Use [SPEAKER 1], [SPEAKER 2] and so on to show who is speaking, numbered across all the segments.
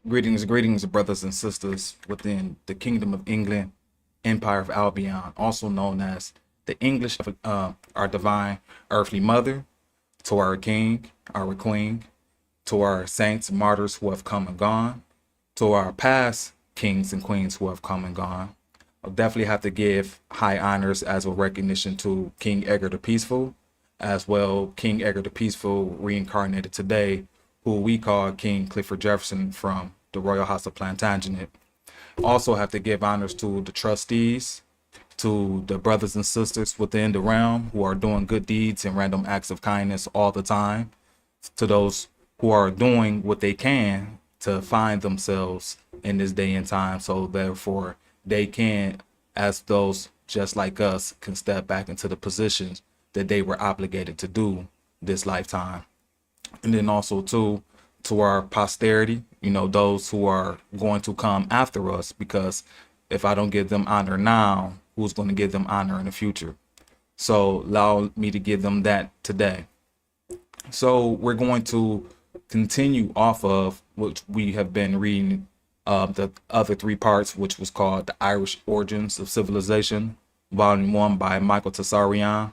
[SPEAKER 1] Greetings, brothers and sisters within the Kingdom of England, Empire of Albion, also known as the English of our divine earthly mother, to our King, our Queen, to our saints and martyrs who have come and gone, to our past kings and queens who have come and gone. I'll definitely have to give high honors as a recognition to King Edgar the Peaceful, as well King Edgar the Peaceful reincarnated today, who we call King Clifford Jefferson from the Royal House of Plantagenet. Also have to give honors to the trustees, to the brothers and sisters within the realm who are doing good deeds and random acts of kindness all the time, to those who are doing what they can to find themselves in this day and time, so therefore they can, as those just like us, can step back into the positions that they were obligated to do this lifetime. And then also too, to our posterity, those who are going to come after us, because if I don't give them honor now, who's going to give them honor in the future? So allow me to give them that today. So we're going to continue off of what we have been reading, the other three parts, which was called The Irish Origins of Civilization, Volume 1 by Michael Tessarian.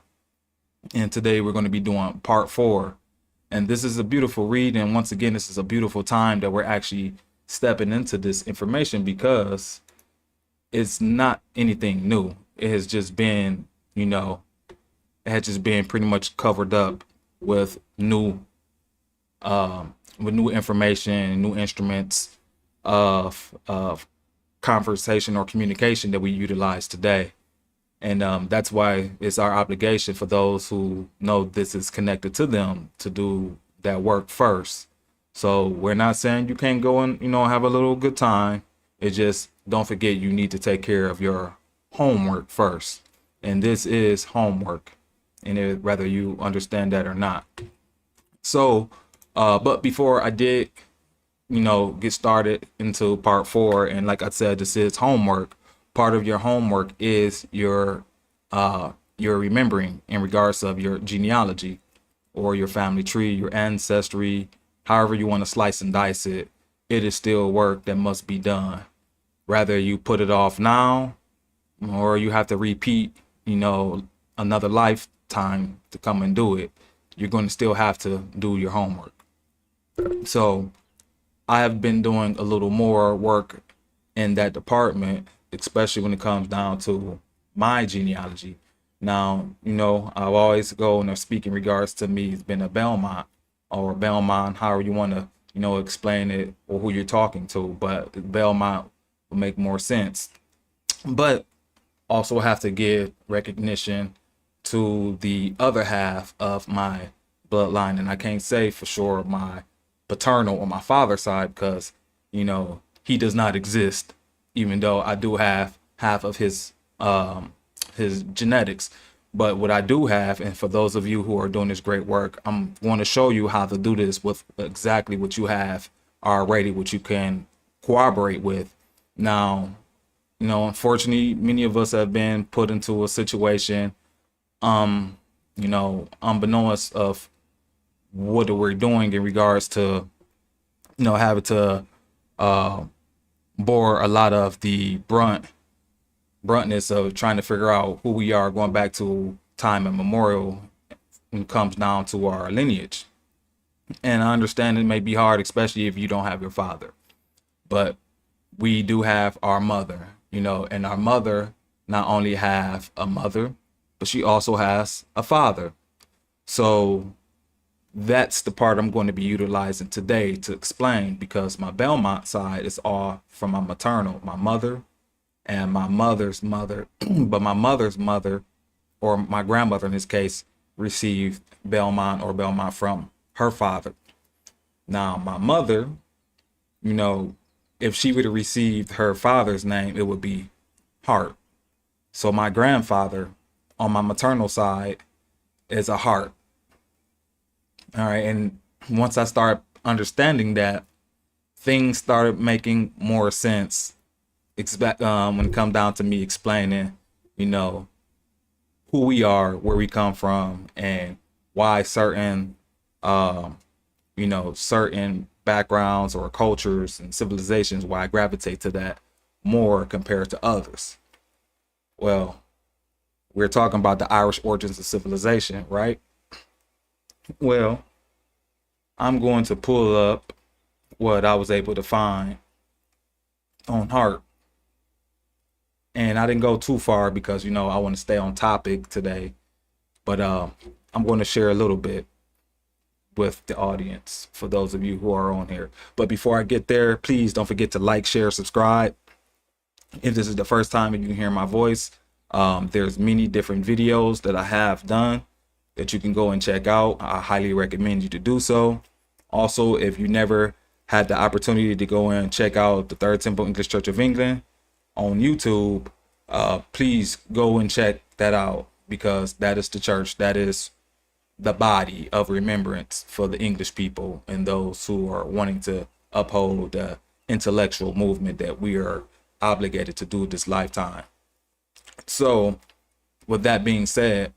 [SPEAKER 1] And today we're going to be doing part 4. And this is a beautiful read. And once again, this is a beautiful time that we're actually stepping into this information, because it's not anything new. It has just been, it had just been pretty much covered up with new information, new instruments of conversation or communication that we utilize today. And that's why it's our obligation for those who know this is connected to them to do that work first. So we're not saying you can't go and, have a little good time. It just, don't forget, you need to take care of your homework first. And this is homework, and whether you understand that or not. So, but before I did, get started into part 4, and like I said, this is homework. Part of your homework is your remembering in regards of your genealogy or your family tree, your ancestry, however you want to slice and dice it. It is still work that must be done. Whether you put it off now or you have to repeat, another lifetime to come and do it, you're going to still have to do your homework. So I have been doing a little more work in that department, especially when it comes down to my genealogy. Now, I always go and speak in regards to me. It's been a Belmont or Belmont, however you want to, explain it or who you're talking to. But Belmont will make more sense. But also have to give recognition to the other half of my bloodline. And I can't say for sure my paternal or my father's side, because, he does not exist, even though I do have half of his genetics. But what I do have, and for those of you who are doing this great work, I'm going to show you how to do this with exactly what you have already, what you can corroborate with. Now, unfortunately, many of us have been put into a situation, unbeknownst of what we're doing in regards to, having to bore a lot of the bruntness of trying to figure out who we are, going back to time immemorial when it comes down to our lineage. And I understand it may be hard, especially if you don't have your father, but we do have our mother, and our mother not only have a mother, but she also has a father. So that's the part I'm going to be utilizing today to explain, because my Belmont side is all from my maternal, my mother and my mother's mother. But my mother's mother, or my grandmother in this case, received Belmont or Belmont from her father. Now, my mother, if she would have received her father's name, it would be Hart. So my grandfather on my maternal side is a Hart. All right. And once I started understanding that, things started making more sense. When it come down to me explaining, who we are, where we come from, and why certain certain backgrounds or cultures and civilizations, why I gravitate to that more compared to others. Well, we're talking about the Irish origins of civilization, right? Well, I'm going to pull up what I was able to find on Heart. And I didn't go too far because, I want to stay on topic today. But I'm going to share a little bit with the audience for those of you who are on here. But before I get there, please don't forget to like, share, subscribe. If this is the first time you hear my voice, there's many different videos that I have done that you can go and check out. I highly recommend you to do so. Also, if you never had the opportunity to go and check out the Third Temple English Church of England on YouTube, please go and check that out, because that is the church, that is the body of remembrance for the English people and those who are wanting to uphold the intellectual movement that we are obligated to do this lifetime. So with that being said,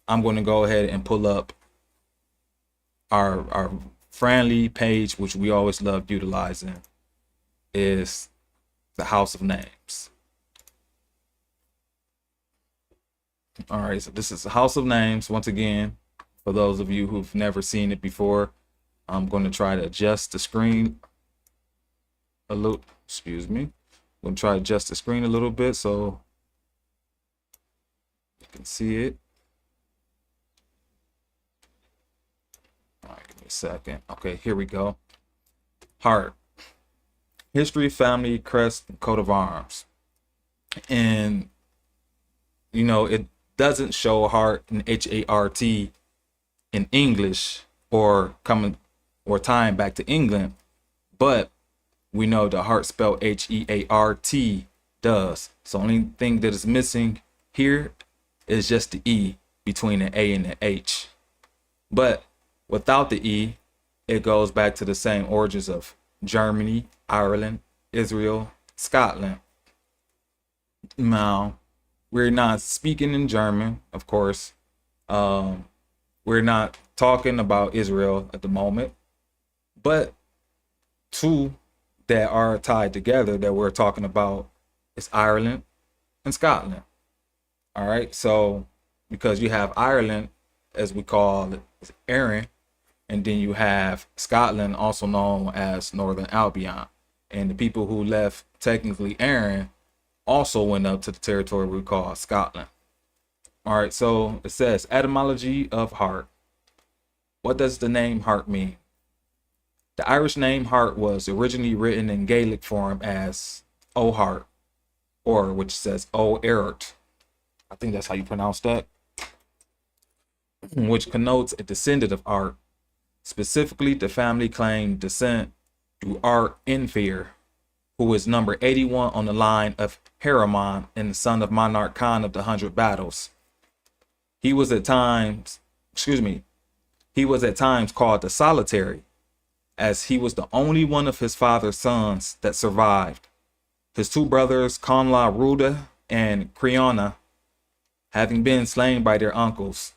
[SPEAKER 1] I'm going to go ahead and pull up our friendly page, which we always love utilizing, is the House of Names. All right, so this is the House of Names. Once again, for those of you who've never seen it before, I'm going to try to adjust the screen a little. Excuse me. I'm going to try to adjust the screen a little bit so you can see it. All right, give me a second. Okay, here we go. Heart. History, family, crest, coat of arms. And, it doesn't show heart in H-A-R-T in English or tying back to England, but we know the heart spelled H-E-A-R-T does. So only thing that is missing here is just the E between the A and the H. But without the E, it goes back to the same origins of Germany, Ireland, Israel, Scotland. Now, we're not speaking in German, of course. We're not talking about Israel at the moment, but two that are tied together that we're talking about is Ireland and Scotland. All right, so because you have Ireland, as we call it, is Erin, and then you have Scotland, also known as Northern Albion. And the people who left technically Erin also went up to the territory we call Scotland. All right, so it says etymology of heart. What does the name heart mean? The Irish name heart was originally written in Gaelic form as O Heart, or which says O Eart. I think that's how you pronounce that, which connotes a descendant of Art. Specifically, the family claimed descent through Art Infir, who was number 81 on the line of Haramon and the son of Monarch Khan of the 100 Battles. He was at times called the Solitary, as he was the only one of his father's sons that survived. His two brothers, Conla Ruda and Creona, having been slain by their uncles.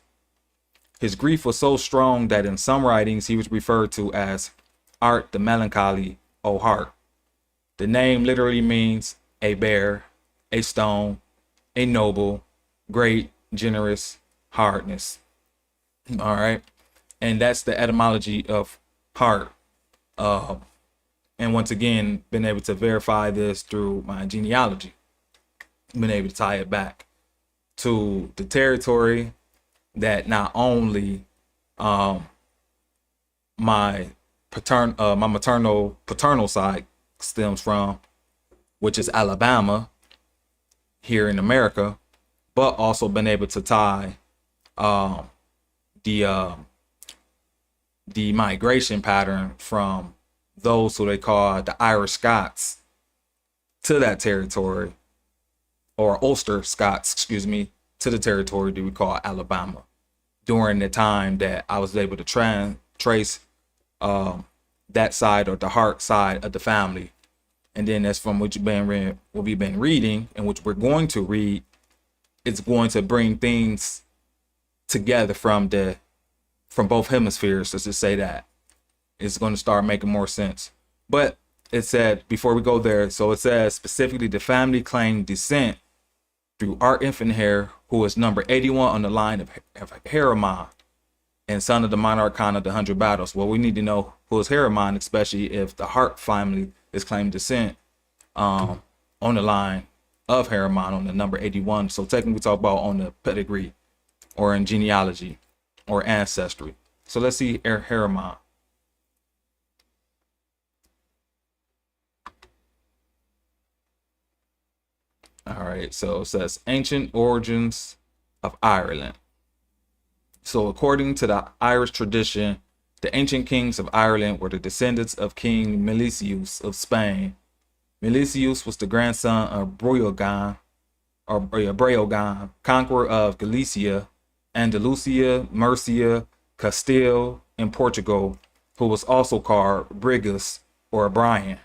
[SPEAKER 1] His grief was so strong that in some writings he was referred to as Art the Melancholy, O Heart. The name literally means a bear, a stone, a noble, great, generous, hardness. All right. And that's the etymology of heart. And once again, been able to verify this through my genealogy. Been able to tie it back to the territory that not only my maternal paternal side stems from, which is Alabama here in America, but also been able to tie the migration pattern from those who they call the Irish Scots to that territory, or Ulster Scots, to the territory that we call Alabama, during the time that I was able to trace that side, or the heart side of the family. And then that's from what we've been reading, and which we're going to read. It's going to bring things together from both hemispheres, let's just say that. it's going to start making more sense. But it said, before we go there, so it says specifically the family claimed descent through Art-Infant-Hair, who was number 81 on the line of Haramon, and son of the monarch Khan of the 100 Battles. Well, we need to know who is Haramon, especially if the Hart family is claimed descent on the line of Haramon on the number 81. So technically we talk about on the pedigree or in genealogy or ancestry. So let's see Haramon. All right, so it says ancient origins of Ireland. So according to the Irish tradition, the ancient kings of Ireland were the descendants of King Milesius of Spain. Milesius was the grandson of Breogan, conqueror of Galicia, Andalusia, Murcia, Castile, and Portugal, who was also called Brigus or Brian.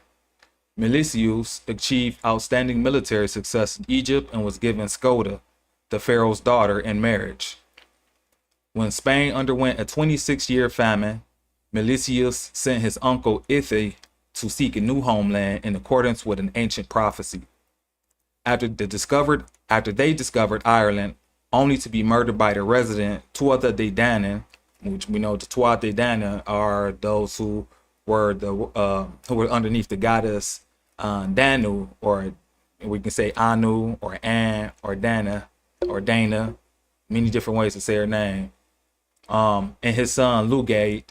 [SPEAKER 1] Milesius achieved outstanding military success in Egypt and was given Skoda, the pharaoh's daughter, in marriage. When Spain underwent a 26-year famine, Milesius sent his uncle Ithe to seek a new homeland in accordance with an ancient prophecy. After they discovered Ireland, only to be murdered by the resident Tuatha De Danann, which we know the Tuatha De Danann are those who were underneath the goddess Danu, or we can say Anu or An or Dana or Dana, many different ways to say her name. And his son Lugade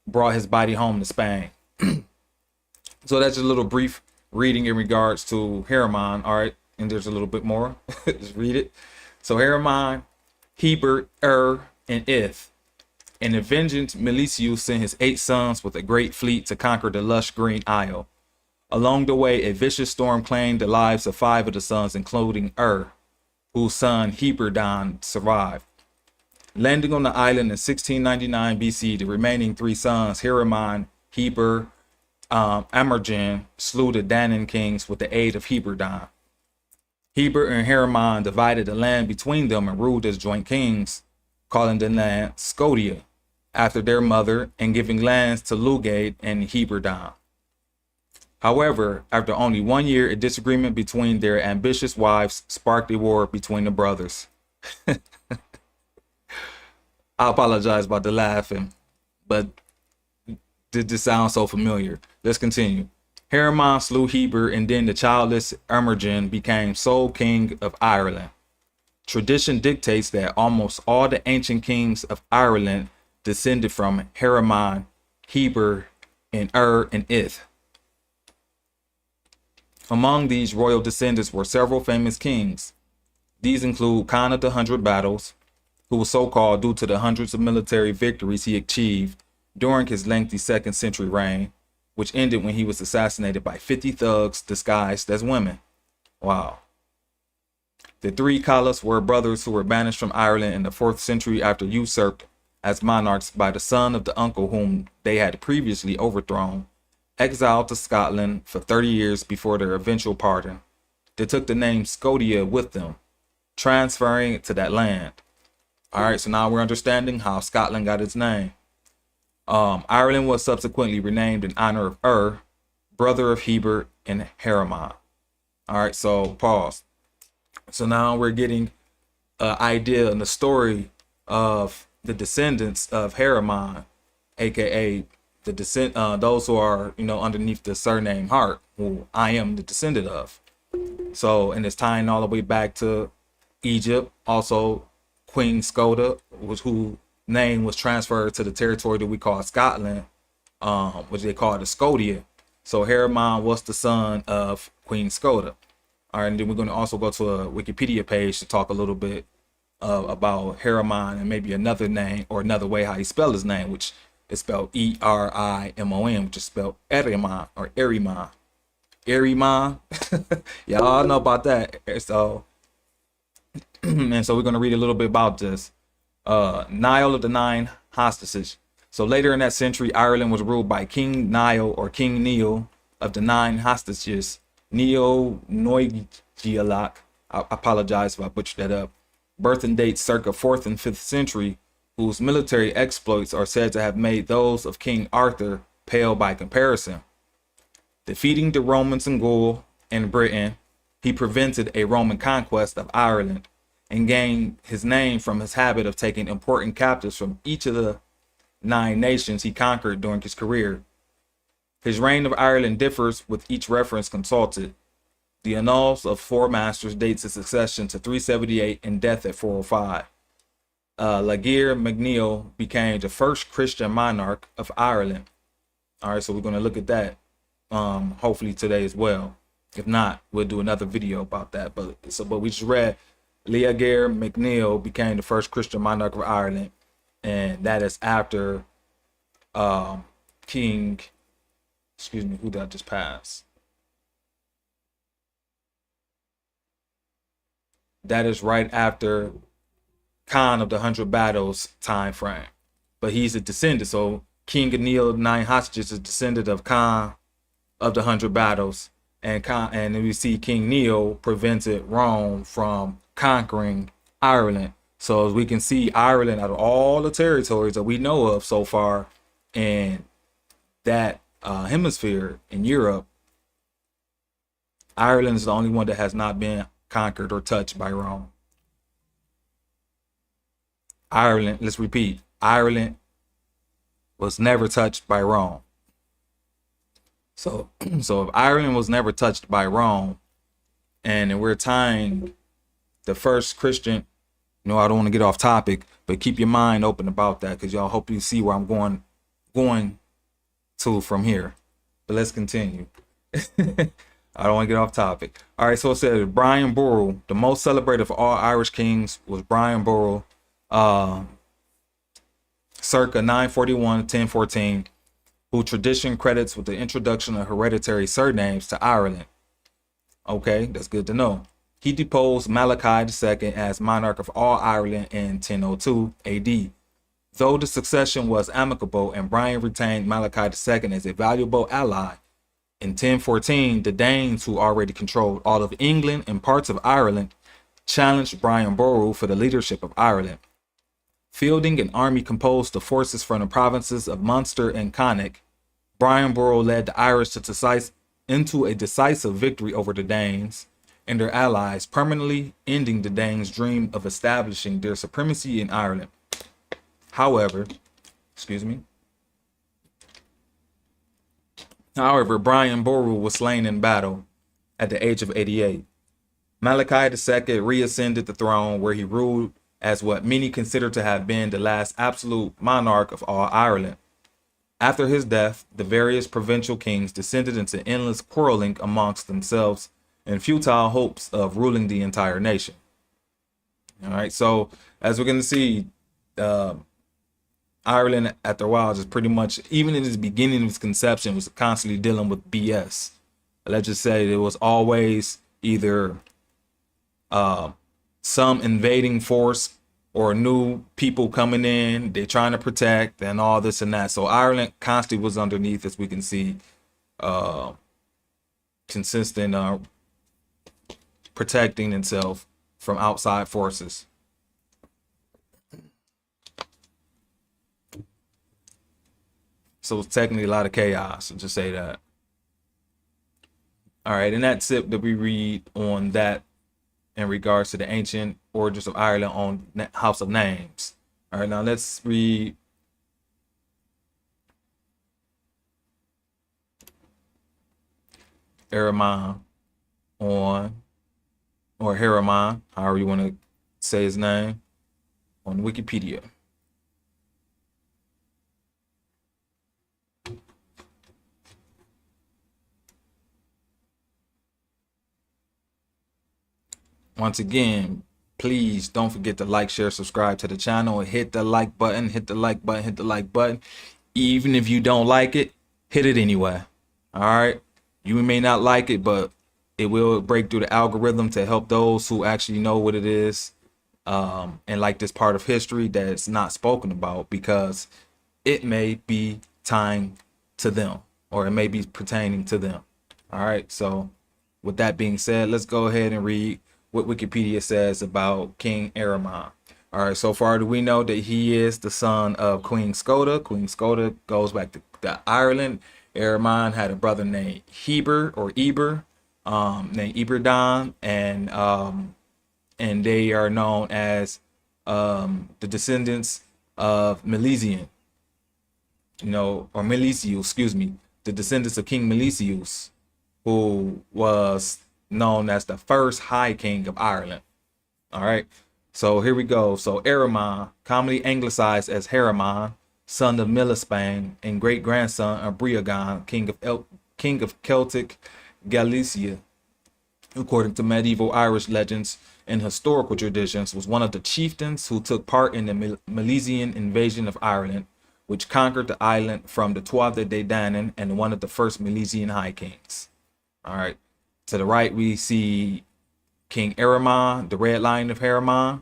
[SPEAKER 1] brought his body home to Spain. So that's just a little brief reading in regards to Haramon. All right, and there's a little bit more. Just read it. So Haramon, Heber, and Ith. In the vengeance, Milesius sent his 8 sons with a great fleet to conquer the lush green isle. Along the way, a vicious storm claimed the lives of 5 of the sons, including whose son Heberdon survived. Landing on the island in 1699 BC, the remaining 3 sons, Haramon, Heber, Amergin, slew the Danann kings with the aid of Heberdon. Heber and Haramon divided the land between them and ruled as joint kings, calling the land Scotia, after their mother, and giving lands to Lugade and Heberdon. However, after only 1 year, a disagreement between their ambitious wives sparked a war between the brothers. I apologize about the laughing, but this sounds so familiar. Let's continue. Haramon slew Heber, and then the childless Emergin became sole king of Ireland. Tradition dictates that almost all the ancient kings of Ireland descended from Haramon, Heber, and and Ith. Among these royal descendants were several famous kings. These include Khan of the 100 Battles, who was so called due to the hundreds of military victories he achieved during his lengthy 2nd century reign, which ended when he was assassinated by 50 thugs disguised as women. Wow. The 3 caliphs were brothers who were banished from Ireland in the 4th century after usurped as monarchs by the son of the uncle whom they had previously overthrown, exiled to Scotland for 30 years before their eventual pardon. They took the name Scotia with them, transferring it to that land. All right, so now we're understanding how Scotland got its name. Ireland was subsequently renamed in honor of brother of Heber and Haramon. All right, so pause. So now we're getting an idea and the story of the descendants of Haramon, aka the those who are underneath the surname Hart, who I am the descendant of. So, and it's tying all the way back to Egypt. Also, Queen Skoda, whose name was transferred to the territory that we call Scotland, which they call the Scotia. So Haramon was the son of Queen Skoda. All right, and then we're going to also go to a Wikipedia page to talk a little bit about Haramon and maybe another name or another way how he spelled his name, which is spelled Erimon, which is spelled Erimon or Erimon. Erimon. Y'all know about that. So, and so we're going to read a little bit about this. Niall of the 9 hostages. So later in that century, Ireland was ruled by King Niall or King Neil of the 9 hostages. Neo Noigialach, I apologize if I butchered that up, birth and date circa 4th and 5th century, whose military exploits are said to have made those of King Arthur pale by comparison. Defeating the Romans in Gaul and Britain, he prevented a Roman conquest of Ireland and gained his name from his habit of taking important captives from each of the 9 nations he conquered during his career. His reign of Ireland differs with each reference consulted. The Annals of Four Masters dates his succession to 378 and death at 405. Laeghaire MacNeill became the first Christian monarch of Ireland. All right, so we're going to look at that hopefully today as well. If not, we'll do another video about that. But we just read Laeghaire MacNeill became the first Christian monarch of Ireland, and that is after King, excuse me, who did I just pass? That is right after Khan of the 100 Battles time frame. But he's a descendant, so King Anil 9 Hostages is a descendant of Khan of the 100 Battles, and then we see King Neil prevented Rome from conquering Ireland. So as we can see, Ireland, out of all the territories that we know of so far in that hemisphere in Europe, Ireland is the only one that has not been conquered or touched by Rome. Ireland, let's repeat, Ireland was never touched by Rome. So if Ireland was never touched by Rome, and we're tying the first Christian, I don't want to get off topic, but keep your mind open about that, because y'all hope you see where I'm going to from here. But let's continue. I don't want to get off topic. All right, so it says Brian Boru, the most celebrated of all Irish kings, was Brian Boru, circa 941 to 1014, who tradition credits with the introduction of hereditary surnames to Ireland. Okay, that's good to know. He deposed Malachi II as monarch of all Ireland in 1002 AD. Though the succession was amicable and Brian retained Malachi II as a valuable ally, in 1014, the Danes, who already controlled all of England and parts of Ireland, challenged Brian Boru for the leadership of Ireland. Fielding an army composed of forces from the provinces of Munster and Connacht, Brian Boru led the Irish into a decisive victory over the Danes and their allies, permanently ending the Danes' dream of establishing their supremacy in Ireland. However, Brian Boru was slain in battle at the age of 88. Malachi II reascended the throne, where he ruled as what many consider to have been the last absolute monarch of all Ireland. After his death, the various provincial kings descended into endless quarreling amongst themselves in futile hopes of ruling the entire nation. All right, so as we're going to see, Ireland, after a while, just pretty much, even in its beginning of its conception, was constantly dealing with BS. Let's just say it was always either some invading force or new people coming in, they're trying to protect, and all this and that. So Ireland constantly was underneath, as we can see, consistent protecting itself from outside forces. So it's technically a lot of chaos, I'll just say that. All right, and that's it that we read on that in regards to the ancient origins of Ireland on House of Names. All right, now let's read Ahriman on, or Ahriman, however you want to say his name, on Wikipedia. Once again, please don't forget to like, share, subscribe to the channel, and hit the like button, hit the like button, hit the like button. Even if you don't like it, hit it anyway. All right. You may not like it, but it will break through the algorithm to help those who actually know what it is, and like this part of history that's not spoken about, because it may be tying to them, or it may be pertaining to them. All right. So with that being said, let's go ahead and read what Wikipedia says about King Ahriman. All right, so far do we know that he is the son of Queen Skoda. Queen Skoda goes back to the Ireland. Eramon had a brother named Heber or Eber, named Eberdon, and they are known as the descendants of Milesian, or Milesius, excuse me, the descendants of King Milesius, who was known as the first High King of Ireland. All right. So here we go. So Eramon, commonly anglicized as Haramon, son of Milispain and great grandson of Breagan, king of Celtic Galicia, according to medieval Irish legends and historical traditions, was one of the chieftains who took part in the Milesian invasion of Ireland, which conquered the island from the Tuatha De Danann, and one of the first Milesian high kings. All right. To the right, we see King Eramon, the red line of Haramon,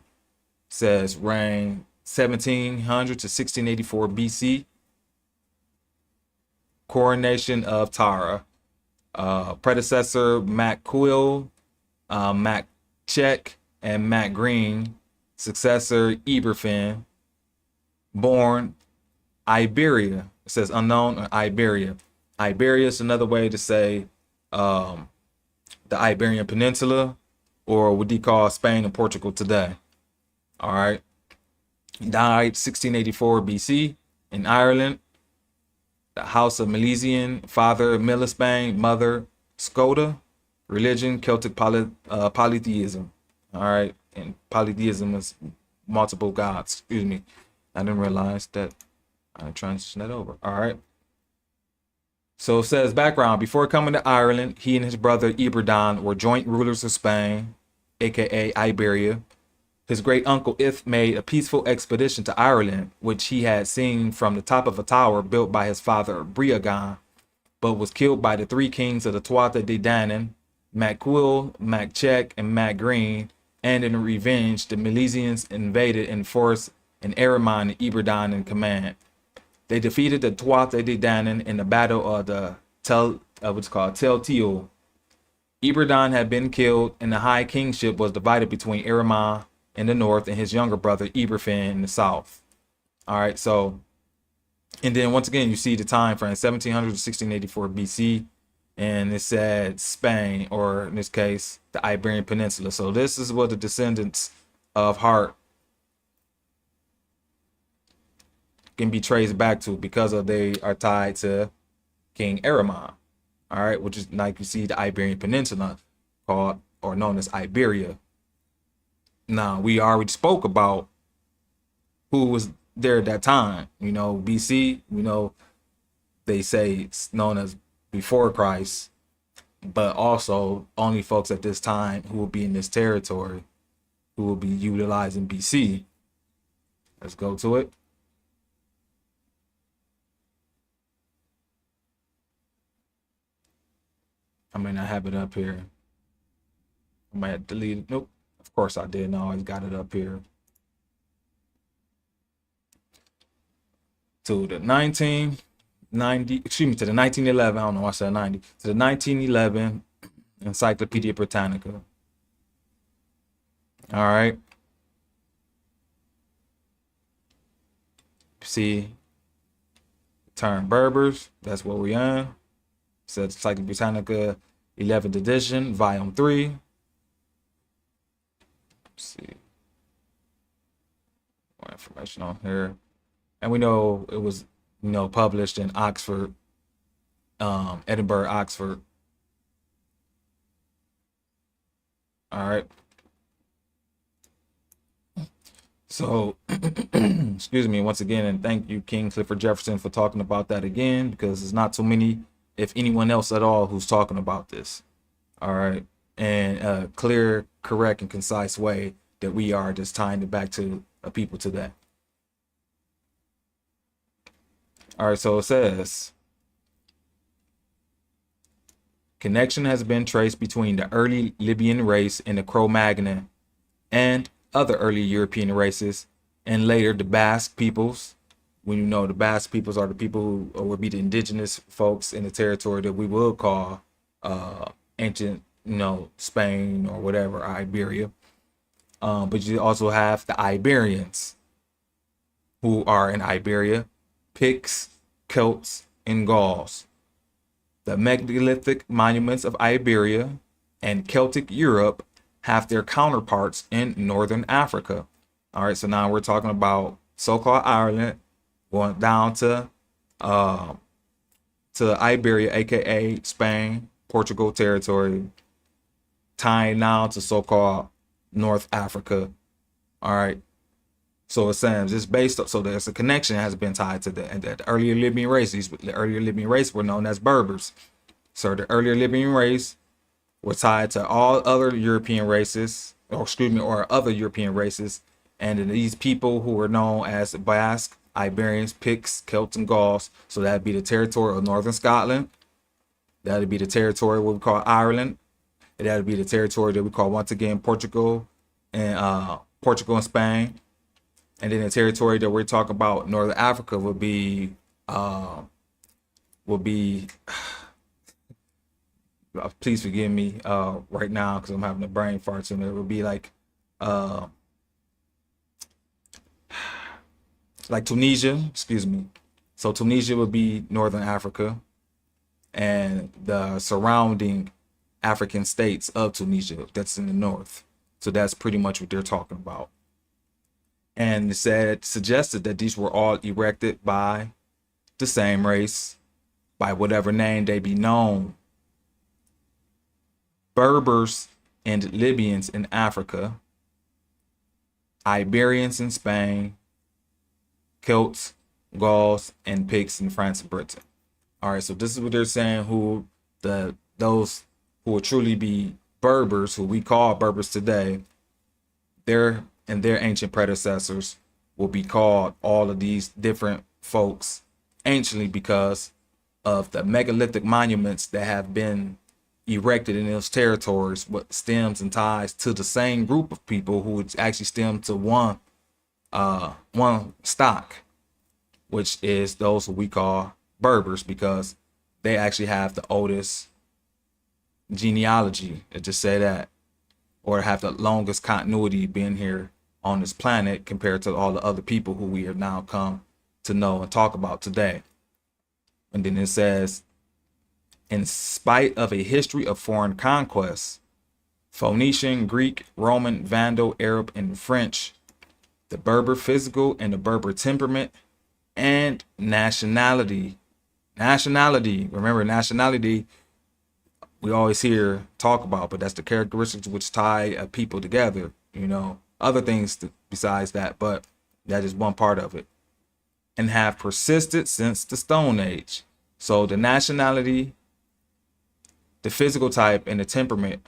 [SPEAKER 1] says reign 1700 to 1684 BC. Coronation of Tara. Predecessor Mac Quill, Mac Check, and Mac Green. Successor Eberfin. Born Iberia. It says unknown or Iberia. Iberia is another way to say the Iberian Peninsula, or what they call Spain and Portugal today. All right. Died 1684 BC in Ireland. The House of Milesian, father Milispain, mother Scoda. Religion Celtic polytheism. All right. And polytheism is multiple gods. Excuse me. I didn't realize that. I transitioned that over. All right. So it says background. Before coming to Ireland, he and his brother Eberdon were joint rulers of Spain, aka Iberia. His great uncle Ith made a peaceful expedition to Ireland, which he had seen from the top of a tower built by his father Breagan, but was killed by the three kings of the Tuatha De Danann, Mac Quill, Mac Check, and Mac Green, and in revenge, the Milesians invaded in force and Eramon and Eberdon in command. They defeated the Tuatha De Danann in the battle of the what's called Tel Teal. Eberdon had been killed, and the high kingship was divided between Eramon in the north and his younger brother Eberfin in the south. All right, so, and then once again, you see the time frame 1700 to 1684 BC, and it said Spain, or in this case, the Iberian Peninsula. So this is what the descendants of Hart can be traced back to, because of they are tied to King Eramon. All right, which is like you see the Iberian Peninsula, called or known as Iberia. Now, we already spoke about who was there at that time. BC, they say it's known as before Christ, but also only folks at this time who will be in this territory, who will be utilizing BC. Let's go to it. I may not have it up here. I might have deleted it. Nope. Of course I did. No, I got it up here. To the 1990, excuse me, to the 1911, I don't know why I said 90, to the 1911 Encyclopedia Britannica. All right. See, term Berbers, that's what we on. It says Encyclopedia Britannica, 11th edition, volume 3. See more information on here, and we know it was published in Oxford, Edinburgh, Oxford. All right, so excuse me once again, and thank you, King Clifford Jefferson, for talking about that again, because there's not too many, if anyone else at all, who's talking about this. All right. And a clear, correct, and concise way that we are just tying it back to a people today. All right, so it says, connection has been traced between the early Libyan race and the Cro-Magnon and other early European races, and later the Basque peoples. When the Basque peoples are the people who would be the indigenous folks in the territory that we will call ancient, Spain or whatever, Iberia. But you also have the Iberians, who are in Iberia, Picts, Celts, and Gauls. The megalithic monuments of Iberia and Celtic Europe have their counterparts in northern Africa. All right, so now we're talking about so-called Ireland, going down to Iberia, aka Spain, Portugal territory, tying now to so-called North Africa. All right. So it says it's based up, so there's a connection that has been tied to the earlier living races. The earlier living race were known as Berbers. So the earlier living race were tied to all other European races, or other European races, and these people who were known as Basque, Iberians, Picts, Celts, and Gauls. So that'd be the territory of northern Scotland. That'd be the territory what we call Ireland. And that'd be the territory that we call once again Portugal and Spain. And then the territory that we're talking about, Northern Africa, would be please forgive me right now because I'm having a brain fart, and it would be like Tunisia, excuse me. So Tunisia would be Northern Africa, and the surrounding African states of Tunisia, that's in the north. So that's pretty much what they're talking about. And it suggested that these were all erected by the same race, by whatever name they be known. Berbers and Libyans in Africa, Iberians in Spain, Celts, Gauls, and Picts in France and Britain. All right, so this is what they're saying, those who will truly be Berbers, who we call Berbers today, their ancient predecessors will be called all of these different folks anciently because of the megalithic monuments that have been erected in those territories, what stems and ties to the same group of people who would actually stem to one stock, which is those who we call Berbers, because they actually have the oldest genealogy, to just say that, or have the longest continuity being here on this planet compared to all the other people who we have now come to know and talk about today. And then it says, in spite of a history of foreign conquests, Phoenician, Greek, Roman, Vandal, Arab, and French, the Berber physical and the Berber temperament and nationality. Remember, nationality we always hear talk about, but that's the characteristics which tie people together, other things besides that, but that is one part of it, and have persisted since the Stone Age. So the nationality, the physical type, and the temperament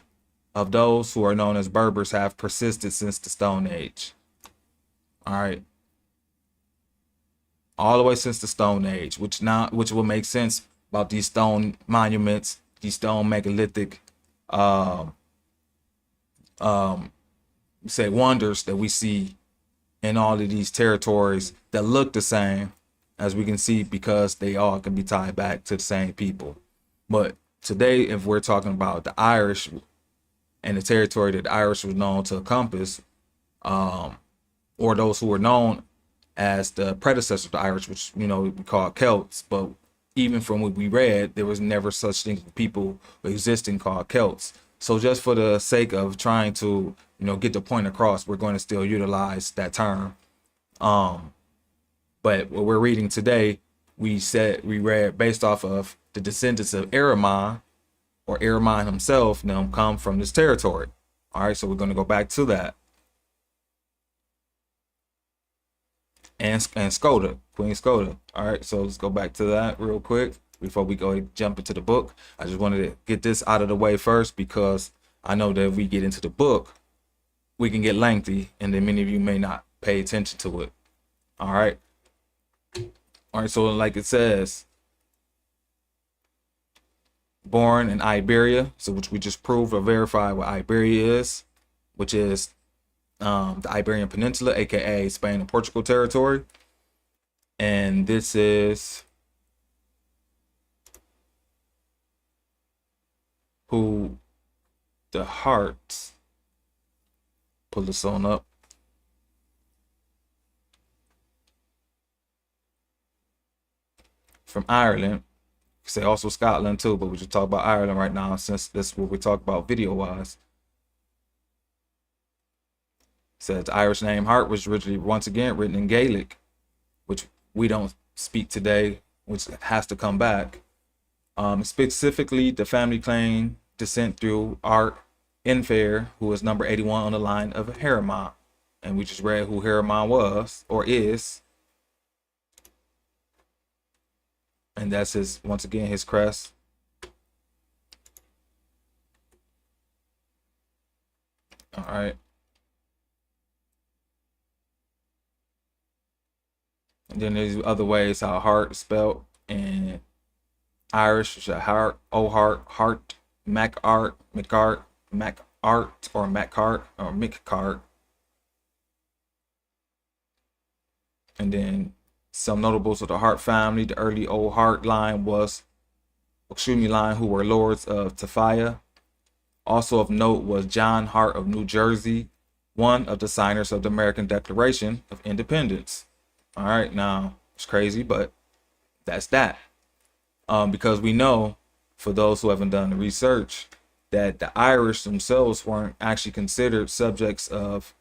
[SPEAKER 1] of those who are known as Berbers have persisted since the Stone Age. All right. All the way since the Stone Age, which will make sense about these stone monuments, these stone megalithic wonders that we see in all of these territories that look the same, as we can see, because they all can be tied back to the same people. But today, if we're talking about the Irish and the territory that the Irish was known to encompass, or those who were known as the predecessor of the Irish, which we call Celts, but even from what we read, there was never such thing for people existing called Celts. So just for the sake of trying to, get the point across, we're going to still utilize that term. But what we're reading today, we read based off of the descendants of Ahriman, or Ahriman himself, come from this territory. All right, so we're going to go back to that. And Skoda, Queen Skoda. All right, so let's go back to that real quick before we go jump into the book. I just wanted to get this out of the way first, because I know that if we get into the book, we can get lengthy, and then many of you may not pay attention to it. All right. So like it says, born in Iberia, so which we just proved or verified what Iberia is, which is the Iberian Peninsula, aka Spain and Portugal territory. And this is who the Hearts, pull this on up, from Ireland, say also Scotland too, but we just talk about Ireland right now since this is what we talk about video wise. Says the Irish name Hart was originally once again written in Gaelic, which we don't speak today, which has to come back. Specifically, the family claimed descent through Art Infair, who is number 81 on the line of Harriman. And we just read who Harriman was or is. And that's his, once again, his crest. All right. And then there's other ways how Hart is spelled in Irish, Hart, O'Hart, Hart, Macart, McCart, Macart, or Macart, or McCart. And then some notables of the Hart family, the early Old Hart line was, line, who were lords of Tafia. Also of note was John Hart of New Jersey, one of the signers of the American Declaration of Independence. All right, now it's crazy, but that's that. Because we know, for those who haven't done the research, that the Irish themselves weren't actually considered subjects of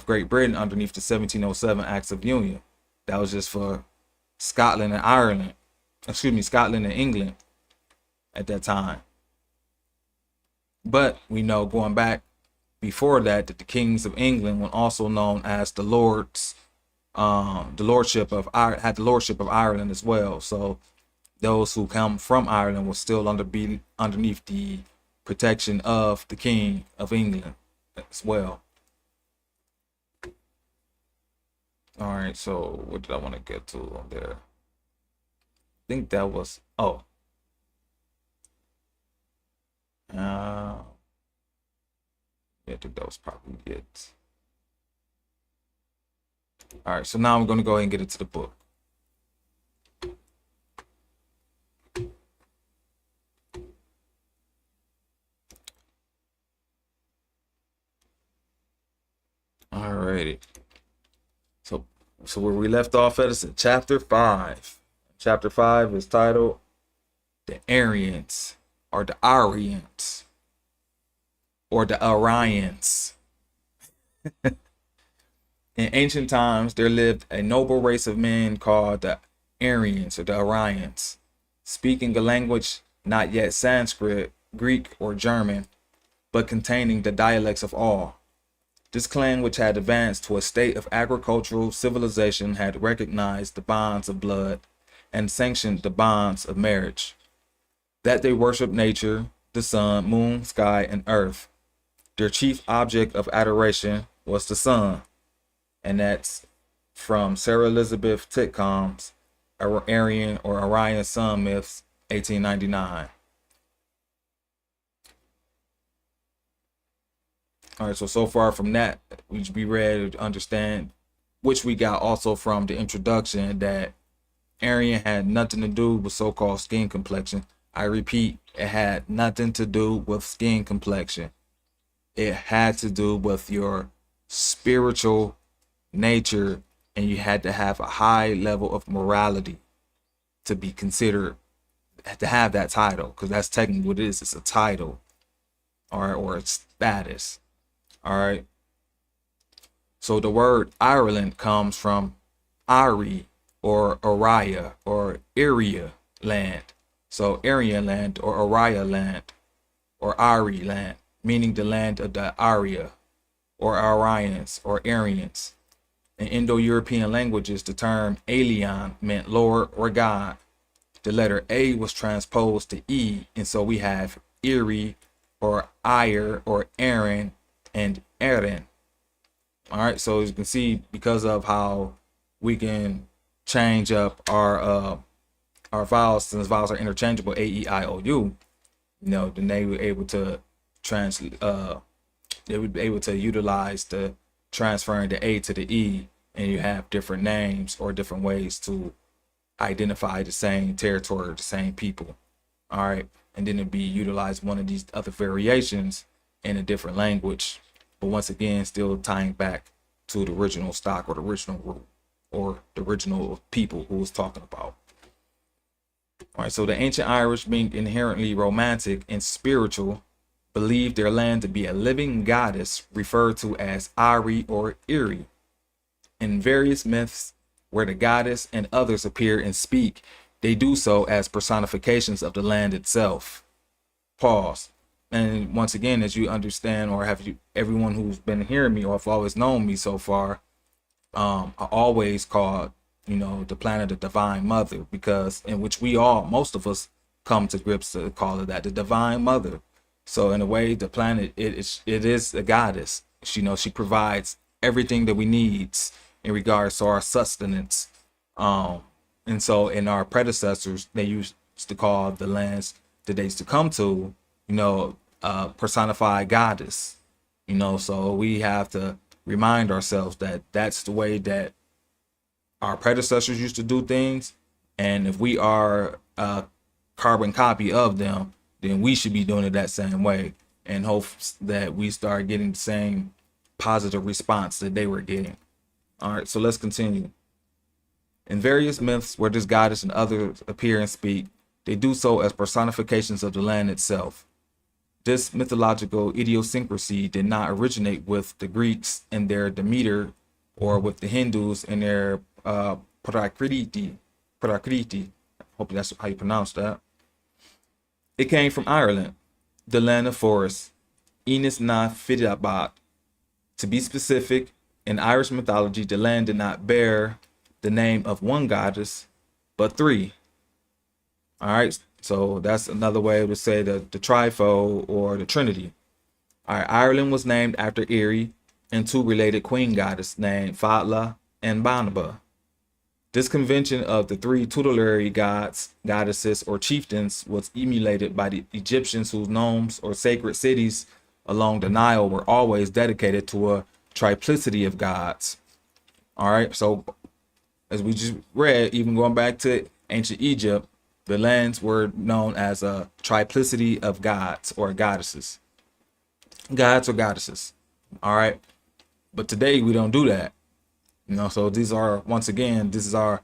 [SPEAKER 1] Great Britain underneath the 1707 Acts of Union. That was just for Scotland and Ireland, Scotland and England at that time. But we know going back before that the kings of England were also known as the lords, had the lordship of Ireland as well. So those who come from Ireland will still underneath the protection of the King of England as well. All right, so what did I want to get to on there? I think that was, yeah, I think that was probably it. All right, so now I'm going to go ahead and get into the book. All righty. So where we left off at is in chapter 5. Chapter 5 is titled The Aryans, or the Aryans, or the Orions. In ancient times, there lived a noble race of men called the Aryans, or the Orions, speaking a language not yet Sanskrit, Greek, or German, but containing the dialects of all. This clan, which had advanced to a state of agricultural civilization, had recognized the bonds of blood and sanctioned the bonds of marriage. That they worshiped nature, the sun, moon, sky, and earth. Their chief object of adoration was the sun. And that's from Sarah Elizabeth Titcom's Aryan or Orion Sun Myths, 1899. All right, so far from that, we should be ready to understand, which we got also from the introduction, that Aryan had nothing to do with so-called skin complexion. I repeat, it had nothing to do with skin complexion. It had to do with your spiritual nature, and you had to have a high level of morality to be considered, to have that title, because that's technically what it is. It's a title, or a status. All right. So the word Ireland comes from Ari, or Araya, or Iria land. So Aryan land, or Araya land, or Ari land, meaning the land of the Arya, or Aryans, or Aryans. In Indo-European languages, the term alien meant Lord or God. The letter A was transposed to E, and so we have Iri, or Ire, or Aaron, and Erin. All right, so as you can see, because of how we can change up our vowels, since vowels are interchangeable, A, E, I, O, U, then they were able to utilize the transferring the A to the E, and you have different names or different ways to identify the same territory or the same people. All right, and then it'd be utilized one of these other variations in a different language, but once again still tying back to the original stock, or the original root, or the original people who was talking about. All right, so the ancient Irish, being inherently romantic and spiritual, believed their land to be a living goddess referred to as Ari or Iri. In various myths where the goddess and others appear and speak, they do so as personifications of the land itself. Pause. And once again, as you understand, or have you, everyone who's been hearing me or have always known me so far, I always call, the planet the divine mother, because in which we all, most of us, come to grips to call it that, the divine mother. So in a way, the planet, it is a goddess. She provides everything that we need in regards to our sustenance. And so in our predecessors, they used to call the lands that they used to come to, personified goddess. So we have to remind ourselves that that's the way that our predecessors used to do things. And if we are a carbon copy of them, then we should be doing it that same way, and hope that we start getting the same positive response that they were getting. All right, so let's continue. In various myths where this goddess and others appear and speak, they do so as personifications of the land itself. This mythological idiosyncrasy did not originate with the Greeks and their Demeter, or with the Hindus and their Prakriti. Hope that's how you pronounce that. It came from Ireland, the land of forests, Enis na Fidabat. To be specific, in Irish mythology, the land did not bear the name of one goddess, but three. All right, so that's another way to say the trifold or the Trinity. All right, Ireland was named after Eri and two related queen goddesses named Fadla and Banaba. This convention of the three tutelary goddesses, or chieftains was emulated by the Egyptians, whose nomes or sacred cities along the Nile were always dedicated to a triplicity of gods. All right, so as we just read, even going back to ancient Egypt, the lands were known as a triplicity of gods or goddesses. Gods or goddesses. All right, but today we don't do that. So these are, once again, this is our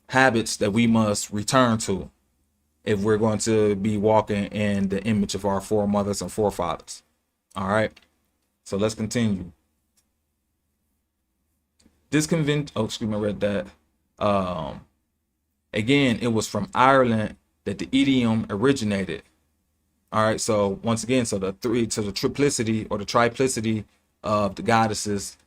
[SPEAKER 1] habits that we must return to if we're going to be walking in the image of our foremothers and forefathers. All right, so let's continue. This convention, I read that. Again, it was from Ireland that the idiom originated. All right, so once again, so the triplicity or the triplicity of the goddesses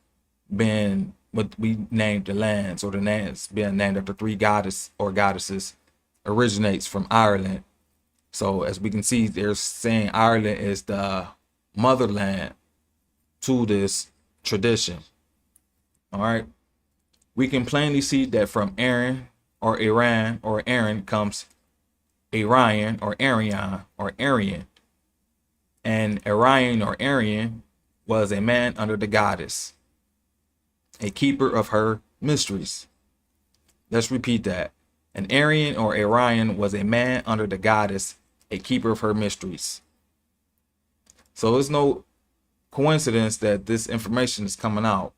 [SPEAKER 1] being what we named the lands, or the lands being named after three goddess or goddesses, originates from Ireland. So as we can see, they're saying Ireland is the motherland to this tradition. All right, we can plainly see that from Aaron or Iran or Aaron comes Arian or Arian or Aryan, and Arian or Aryan was a man under the goddess, a keeper of her mysteries. Let's repeat that. An Aryan or Arian was a man under the goddess, a keeper of her mysteries. So it's no coincidence that this information is coming out,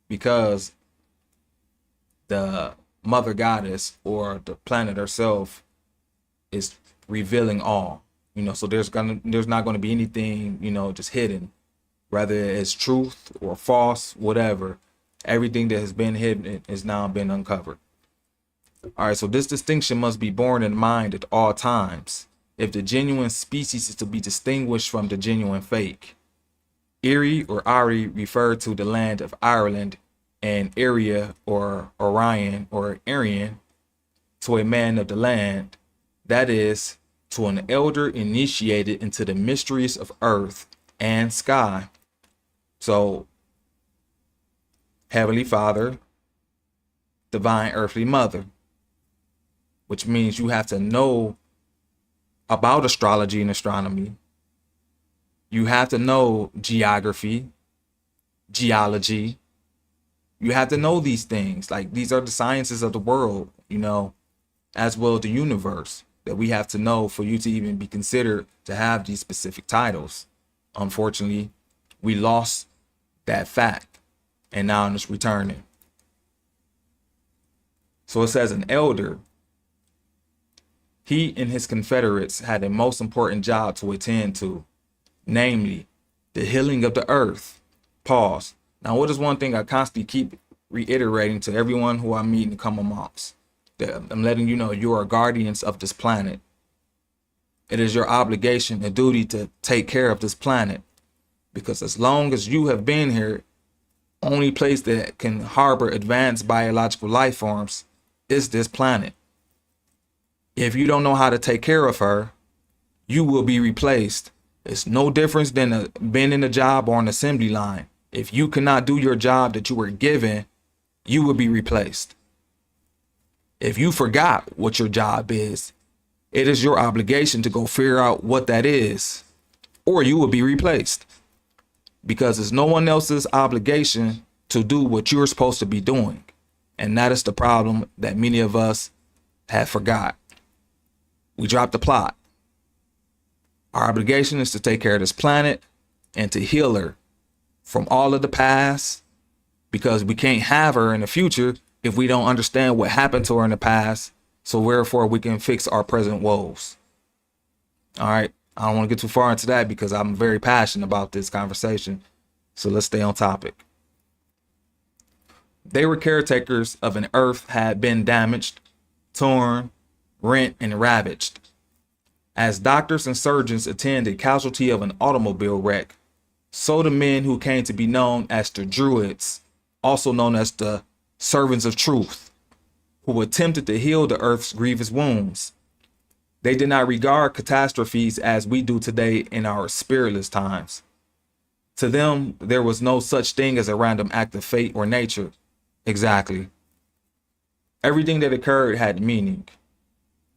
[SPEAKER 1] because the mother goddess or the planet herself is revealing all. So there's not gonna be anything, just hidden, whether it's truth or false, whatever. Everything that has been hidden is now been uncovered. All right, so this distinction must be borne in mind at all times if the genuine species is to be distinguished from the genuine fake. Eri or Ari referred to the land of Ireland, and area or Orion or Aryan to a man of the land, that is, to an elder initiated into the mysteries of earth and sky. So, Heavenly Father, Divine Earthly Mother, which means you have to know about astrology and astronomy. You have to know geography, geology. You have to know these things. Like, these are the sciences of the world, as well as the universe, that we have to know for you to even be considered to have these specific titles. Unfortunately, we lost that fact, and now it's returning. So it says an elder, he and his confederates had a most important job to attend to, namely the healing of the earth. Pause. Now, what is one thing I constantly keep reiterating to everyone who I meet and come amongst? That I'm letting you know you are guardians of this planet. It is your obligation and duty to take care of this planet, because as long as you have been here, only place that can harbor advanced biological life forms is this planet. If you don't know how to take care of her, you will be replaced. It's no difference than being in a job or an assembly line. If you cannot do your job that you were given, you will be replaced. If you forgot what your job is, it is your obligation to go figure out what that is, or you will be replaced. Because it's no one else's obligation to do what you're supposed to be doing. And that is the problem that many of us have forgot. We dropped the plot. Our obligation is to take care of this planet and to heal her from all of the past, because we can't have her in the future if we don't understand what happened to her in the past. So therefore we can fix our present woes. All right. I don't want to get too far into that because I'm very passionate about this conversation. So let's stay on topic. They were caretakers of an earth had been damaged, torn, rent, and ravaged. As doctors and surgeons attend the casualty of an automobile wreck, so the men who came to be known as the Druids, also known as the servants of truth, who attempted to heal the earth's grievous wounds. They did not regard catastrophes as we do today in our spiritless times. To them, there was no such thing as a random act of fate or nature. Exactly. Everything that occurred had meaning.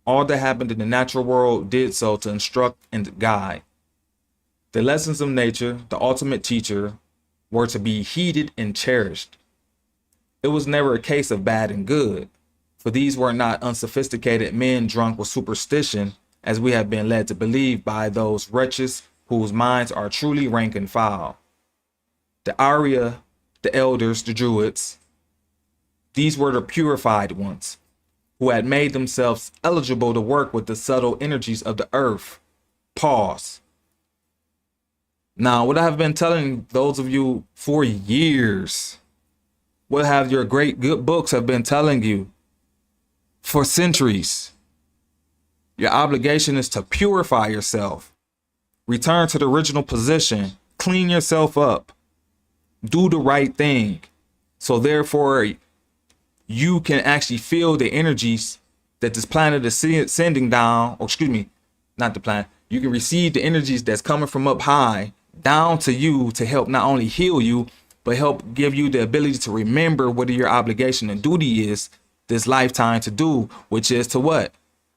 [SPEAKER 1] All that happened in the natural world did so to instruct and guide. The lessons of nature, the ultimate teacher, were to be heeded and cherished. It was never a case of bad and good, for these were not unsophisticated men drunk with superstition, as we have been led to believe by those wretches whose minds are truly rank and foul. The Arya, the elders, the Druids, these were the purified ones, who had made themselves eligible to work with the subtle energies of the earth. Pause. Now, what I have been telling those of you for years, what have your great good books have been telling you for centuries, your obligation is to purify yourself, return to the original position, clean yourself up, do the right thing. So therefore, you can actually feel the energies that this planet is sending down, or excuse me, not the planet. You can receive the energies that's coming from up high down to you to help not only heal you, but help give you the ability to remember what your obligation and duty is this lifetime to do, which is to what?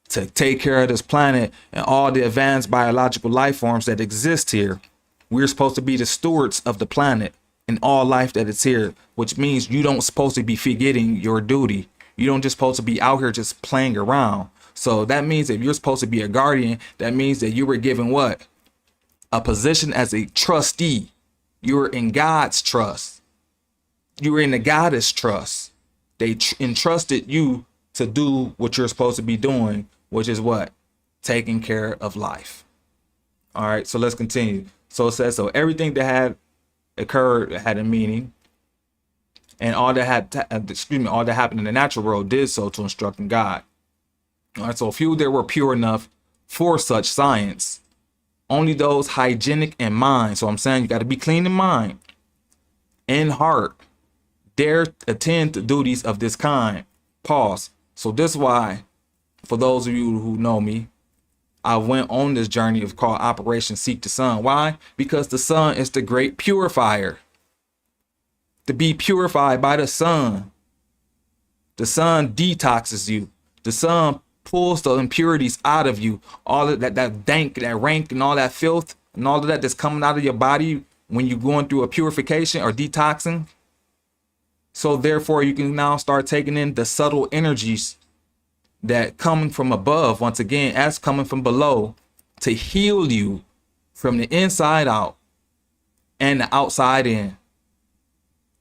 [SPEAKER 1] To take care of this planet and all the advanced biological life forms that exist here. We're supposed to be the stewards of the planet and all life that is here, which means you don't supposed to be forgetting your duty. You don't just supposed to be out here just playing around. So that means if you're supposed to be a guardian, that means that you were given what? A position as a trustee. You were in God's trust. You were in the goddess trust. They entrusted you to do what you're supposed to be doing, which is what? Taking care of life. All right, so let's continue. So it says, so everything that had occurred had a meaning, and all that all that happened in the natural world did so to instruct and guide. All right, so few there were pure enough for such science. Only those hygienic in mind. So I'm saying you got to be clean in mind and heart. Dare attend to duties of this kind. Pause. So this is why, for those of you who know me, I went on this journey of called Operation Seek the Sun. Why? Because the sun is the great purifier. To be purified by the sun. The sun detoxes you. The sun pulls the impurities out of you. All of that dank, that rank, and all that filth, and all of that that's coming out of your body when you're going through a purification or detoxing. So therefore, you can now start taking in the subtle energies that coming from above, once again, as coming from below, to heal you from the inside out and the outside in,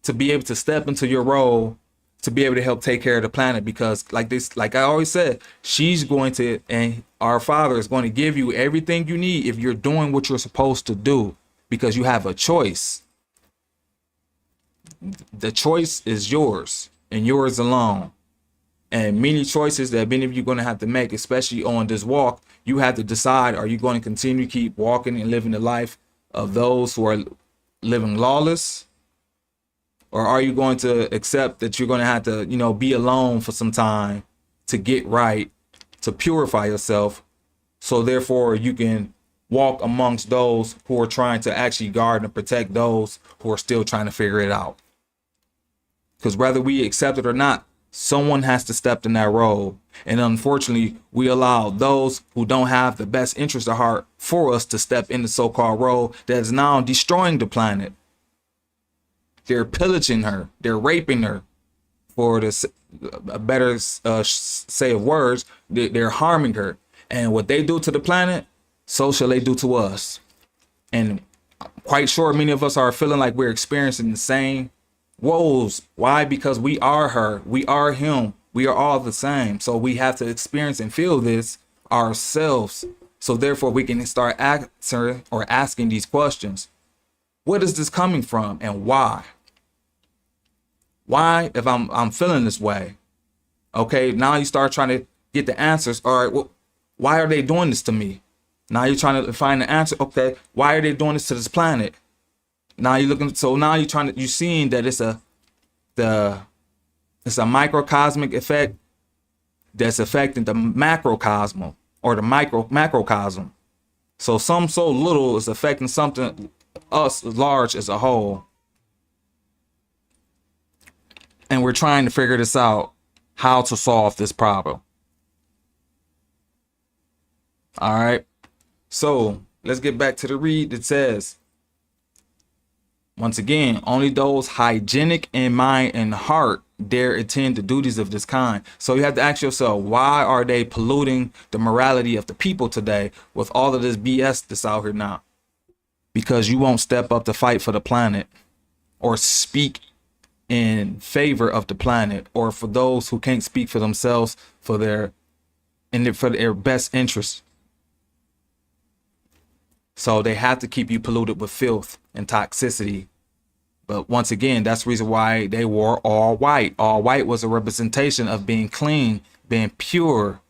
[SPEAKER 1] to be able to step into your role to be able to help take care of the planet, because like I always said, she's going to, and our Father is going to give you everything you need if you're doing what you're supposed to do, because you have a choice. The choice is yours and yours alone. And many choices that many of you are going to have to make, especially on this walk, you have to decide, are you going to continue to keep walking and living the life of those who are living lawless? Or are you going to accept that you're going to have to, be alone for some time to get right, to purify yourself, so therefore you can walk amongst those who are trying to actually guard and protect those who are still trying to figure it out? Because whether we accept it or not, someone has to step in that role. And unfortunately, we allow those who don't have the best interest at heart for us to step in the so-called role that is now destroying the planet. They're pillaging her. They're raping her. For a better say of words, they're harming her. And what they do to the planet, so shall they do to us. And I'm quite sure many of us are feeling like we're experiencing the same woes. Why? Because we are her. We are him. We are all the same. So we have to experience and feel this ourselves. So therefore we can start answering or asking these questions. What is this coming from and why? Why, if I'm feeling this way? Okay, now you start trying to get the answers. All right, well, why are they doing this to me? Now you're trying to find the answer. Okay, why are they doing this to this planet? Now you're looking. So now you're seeing that it's a microcosmic effect that's affecting the macrocosm or the macrocosm. So some so little is affecting something us large as a whole. And we're trying to figure this out, how to solve this problem. All right. So let's get back to the read. It says, once again, only those hygienic in mind and heart dare attend to duties of this kind. So you have to ask yourself, why are they polluting the morality of the people today with all of this BS that's out here now? Because you won't step up to fight for the planet or speak in favor of the planet, or for those who can't speak for themselves for their best interest. So they have to keep you polluted with filth and toxicity. But once again, that's the reason why they wore all white. All white was a representation of being clean, being pure.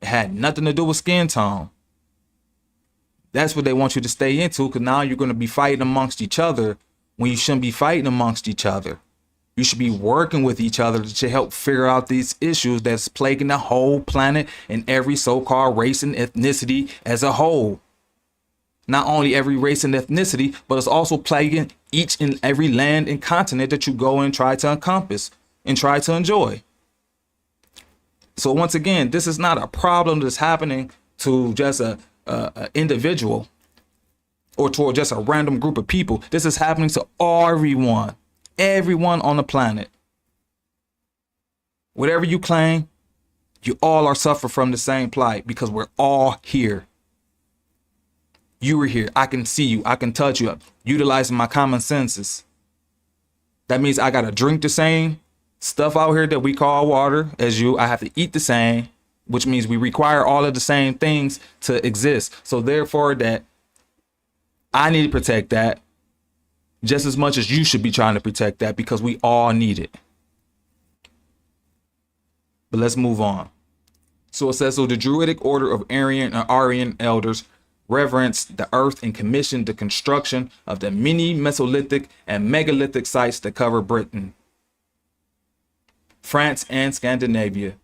[SPEAKER 1] It had nothing to do with skin tone. That's what they want you to stay into, because now you're going to be fighting amongst each other when you shouldn't be fighting amongst each other. You should be working with each other to help figure out these issues that's plaguing the whole planet and every so-called race and ethnicity as a whole. Not only every race and ethnicity, but it's also plaguing each and every land and continent that you go and try to encompass and try to enjoy. So once again, this is not a problem that's happening to just a individual or to just a random group of people. This is happening to everyone on the planet. Whatever you claim, you all are suffering from the same plight, because we're all here. You were here. I can see you. I can touch you. Utilizing my common senses. That means I got to drink the same stuff out here that we call water as you. I have to eat the same, which means we require all of the same things to exist. So therefore that I need to protect that just as much as you should be trying to protect that, because we all need it. But let's move on. So it says, so the Druidic order of Aryan elders reverenced the earth and commissioned the construction of the many Mesolithic and megalithic sites that cover Britain, France, and Scandinavia.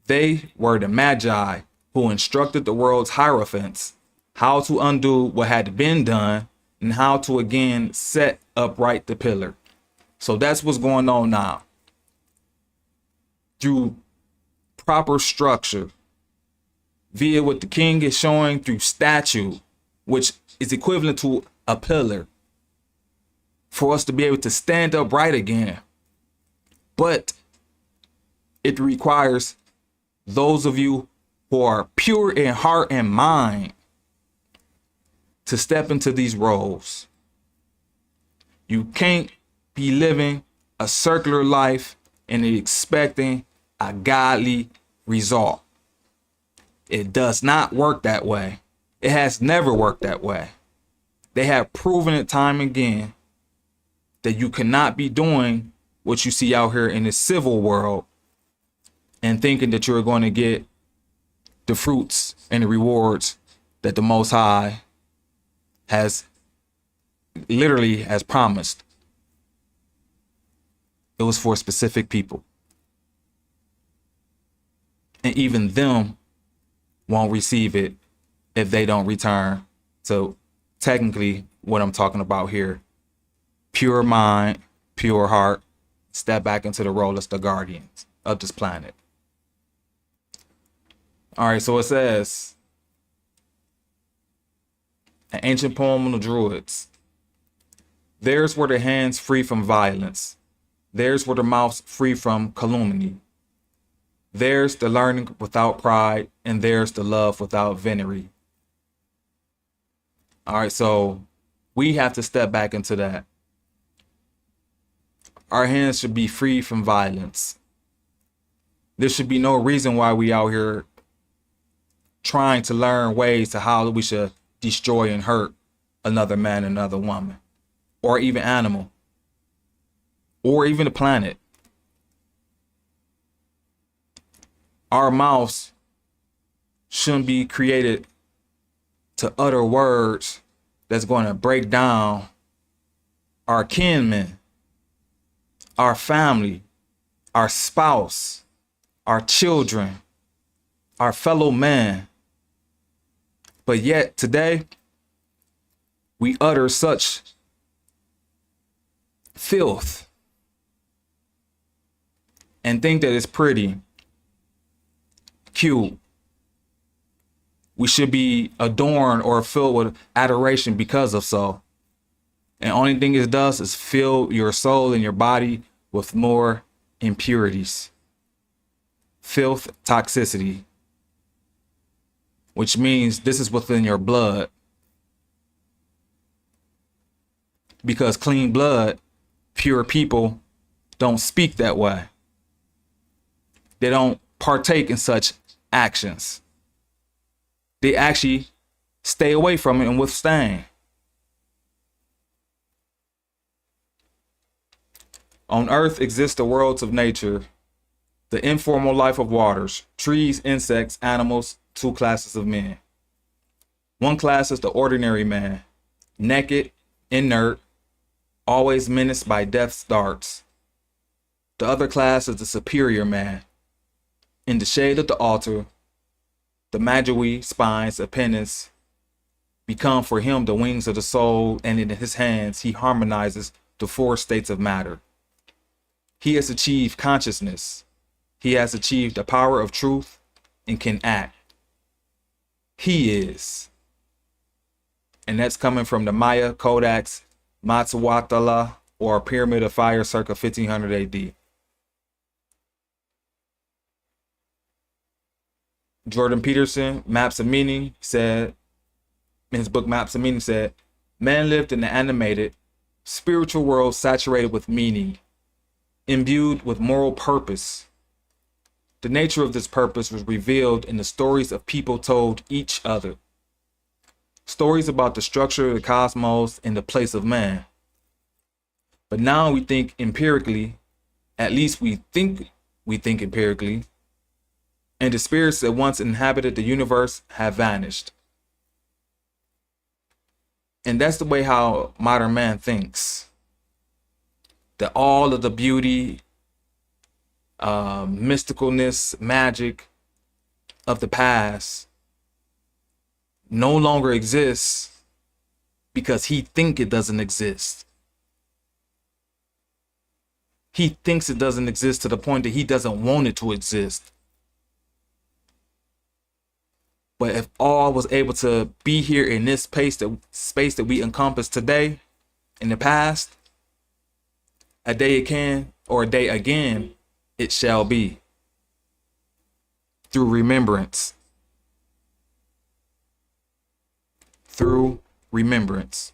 [SPEAKER 1] They were the Magi who instructed the world's hierophants how to undo what had been done and how to again set upright the pillar. So that's what's going on now. Through proper structure, via what the king is showing through statue, which is equivalent to a pillar, for us to be able to stand upright again. But it requires those of you who are pure in heart and mind to step into these roles. You can't be living a circular life and expecting a godly result. It does not work that way. It has never worked that way. They have proven it time and again that you cannot be doing what you see out here in the civil world and thinking that you're going to get the fruits and the rewards that the Most High has literally has promised. It was for specific people. And even them won't receive it if they don't return. So technically what I'm talking about here, pure mind, pure heart, step back into the role as the guardians of this planet. All right, so it says, an ancient poem on the Druids. Theirs were the hands free from violence. Theirs were the mouths free from calumny. Theirs the learning without pride, and theirs the love without venery. All right, so we have to step back into that. Our hands should be free from violence. There should be no reason why we out here trying to learn ways to how we should destroy and hurt another man, another woman, or even animal, or even the planet. Our mouths shouldn't be created to utter words that's going to break down our kinmen, our family, our spouse, our children, our fellow man. But yet today, we utter such filth and think that it's pretty, cute. We should be adorned or filled with adoration because of so. And only thing it does is fill your soul and your body with more impurities, filth, toxicity, which means this is within your blood. Because clean blood, pure people don't speak that way. They don't partake in such actions. They actually stay away from it and withstand. On earth exist the worlds of nature, the informal life of waters, trees, insects, animals, two classes of men. One class is the ordinary man, naked, inert, always menaced by death's darts. The other class is the superior man. In the shade of the altar, the Magi spines a penance become for him the wings of the soul, and in his hands he harmonizes the four states of matter. He has achieved consciousness. He has achieved the power of truth and can act. He is. And that's coming from the Maya Codex Matsuwatala, or Pyramid of Fire, circa 1500 AD. Jordan Peterson, Maps of Meaning, said, in his book Maps of Meaning, said, man lived in an animated, spiritual world saturated with meaning, imbued with moral purpose. The nature of this purpose was revealed in the stories of people told each other. Stories about the structure of the cosmos and the place of man. But now we think empirically, at least we think empirically, and the spirits that once inhabited the universe have vanished. And that's the way how modern man thinks. That all of the beauty, mysticalness, magic of the past no longer exists because he thinks it doesn't exist. He thinks it doesn't exist to the point that he doesn't want it to exist. But if all was able to be here in this space that we encompass today, in the past, a day it can, or a day again, it shall be. Through remembrance. Through remembrance.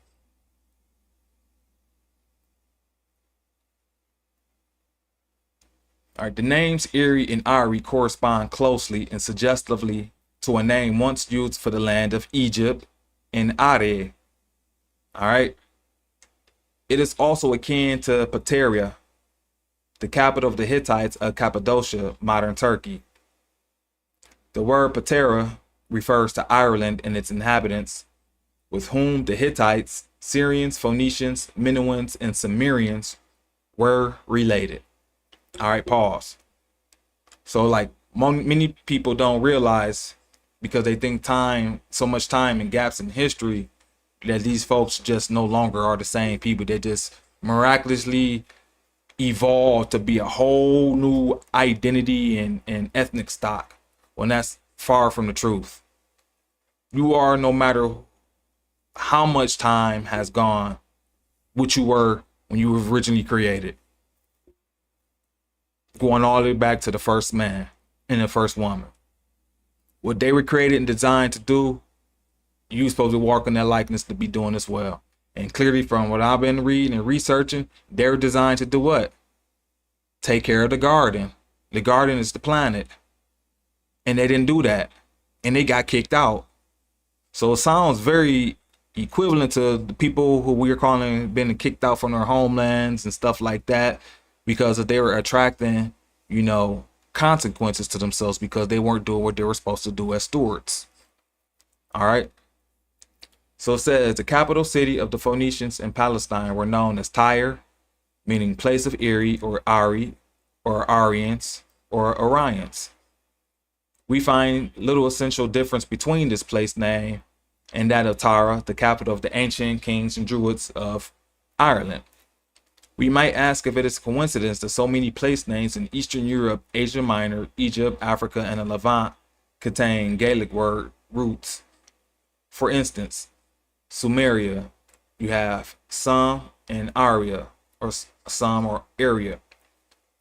[SPEAKER 1] All right, the names Eri and Ari correspond closely and suggestively to a name once used for the land of Egypt in Are. All right. It is also akin to Pteria, the capital of the Hittites of Cappadocia, modern Turkey. The word Ptera refers to Ireland and its inhabitants, with whom the Hittites, Syrians, Phoenicians, Minoans, and Sumerians were related. All right, pause. So, like, many people don't realize, because they think so much time and gaps in history, that these folks just no longer are the same people. They just miraculously evolved to be a whole new identity and ethnic stock, when that's far from the truth. You are, no matter how much time has gone, what you were when you were originally created. Going all the way back to the first man and the first woman. What they were created and designed to do, you supposed to walk in that likeness to be doing as well. And clearly, from what I've been reading and researching, they're designed to do what? Take care of the garden. The garden is the planet. And they didn't do that. And they got kicked out. So it sounds very equivalent to the people who we are calling been kicked out from their homelands and stuff like that, because they were attracting, consequences to themselves because they weren't doing what they were supposed to do as stewards. All right. So it says the capital city of the Phoenicians in Palestine were known as Tyre, meaning place of Eri or Ari, or Arians or Orions. We find little essential difference between this place name and that of Tara, the capital of the ancient kings and druids of Ireland. We might ask if it is a coincidence that so many place names in Eastern Europe, Asia Minor, Egypt, Africa, and the Levant contain Gaelic word roots. For instance, Sumeria, you have Sum and Aria, or Sum or area.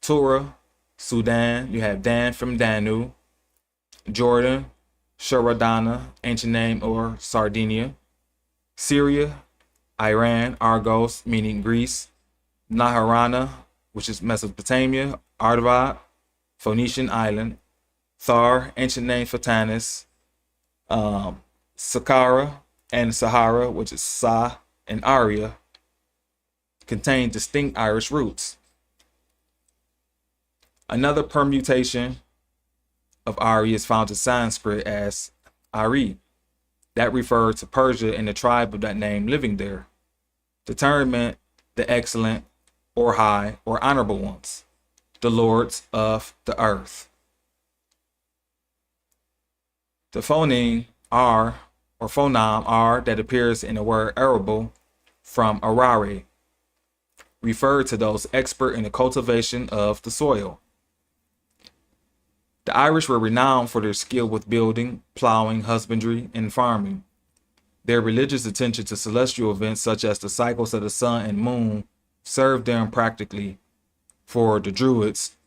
[SPEAKER 1] Tura, Sudan, you have Dan from Danu. Jordan, Sharadana, ancient name or Sardinia. Syria, Iran, Argos, meaning Greece. Naharana, which is Mesopotamia. Arvad, Phoenician island. Thar, ancient name for Tanis. Saqqara and Sahara, which is Sa and Aria, contain distinct Irish roots. Another permutation of Ari is found in Sanskrit as Ari. That referred to Persia and the tribe of that name living there. The term meant the excellent or high or honorable ones, the lords of the earth. The phoneme R or phoneme R that appears in the word arable from arare referred to those expert in the cultivation of the soil. The Irish were renowned for their skill with building, plowing, husbandry, and farming. Their religious attention to celestial events such as the cycles of the sun and moon served them practically. For the Druids,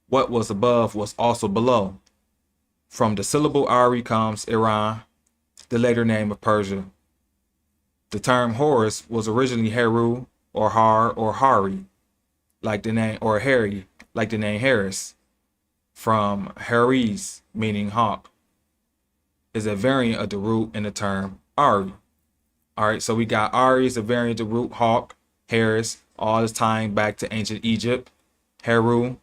[SPEAKER 1] what was above was also below. From the syllable Ari comes Iran, the later name of Persia. The term Horus was originally Heru or Har or Hari, like the name, or Harry, like the name Harris, from Haris, meaning hawk, is a variant of the root in the term Ari. All right, so we got Ari is a variant of the root hawk, Harris, all is tying back to ancient Egypt. Heru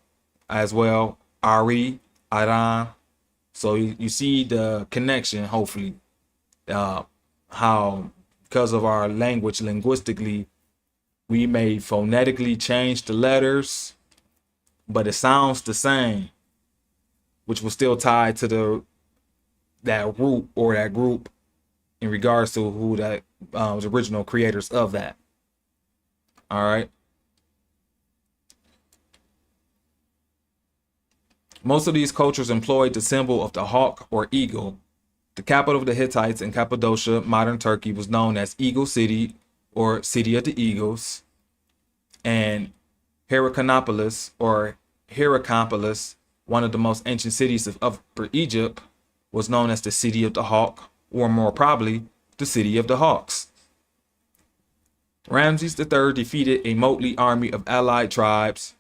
[SPEAKER 1] as well, Ari, Aran. So you see the connection, hopefully, how because of our language, linguistically, we may phonetically change the letters, but it sounds the same, which was still tied to that root or that group in regards to who that was original creators of that. All right. Most of these cultures employed the symbol of the hawk or eagle. The capital of the Hittites in Cappadocia, modern Turkey, was known as Eagle City or City of the Eagles. And Heracleopolis or Heracampolis, one of the most ancient cities of Upper Egypt, was known as the City of the Hawk, or more probably, the City of the Hawks. Ramses III defeated a motley army of allied tribes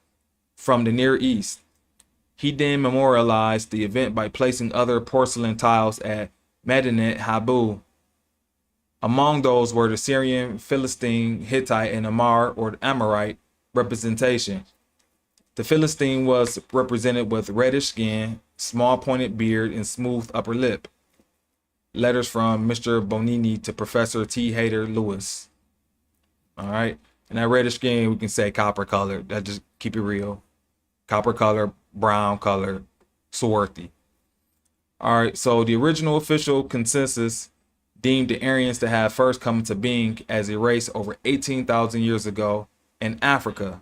[SPEAKER 1] from the Near East He then memorialized the event by placing other porcelain tiles at Medinet Habu. Among those were the Syrian, Philistine, Hittite, and Amorite representation. The Philistine was represented with reddish skin, small pointed beard, and smooth upper lip. Letters from Mr. Bonini to Professor T. Hayter Lewis. All right. And that reddish skin, we can say copper color. That just keep it real. Copper color, brown color, swarthy. All right. So the original official consensus deemed the Aryans to have first come into being as a race over 18,000 years ago in Africa.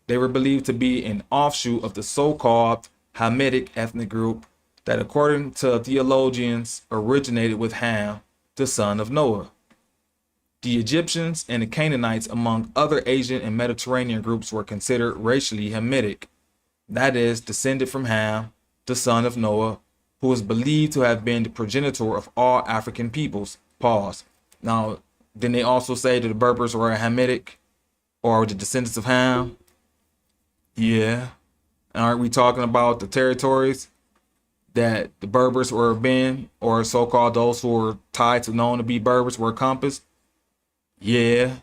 [SPEAKER 1] They were believed to be an offshoot of the so-called Hamitic ethnic group that, according to theologians, originated with Ham, the son of Noah. The Egyptians and the Canaanites, among other Asian and Mediterranean groups, were considered racially Hamitic, that is, descended from Ham, the son of Noah, who is believed to have been the progenitor of all African peoples. Pause. Now, then they also say that the Berbers were Hamitic or the descendants of Ham. Yeah. Aren't we talking about the territories that the Berbers were been, or so-called those who were tied to known to be Berbers were encompassed? Yeah.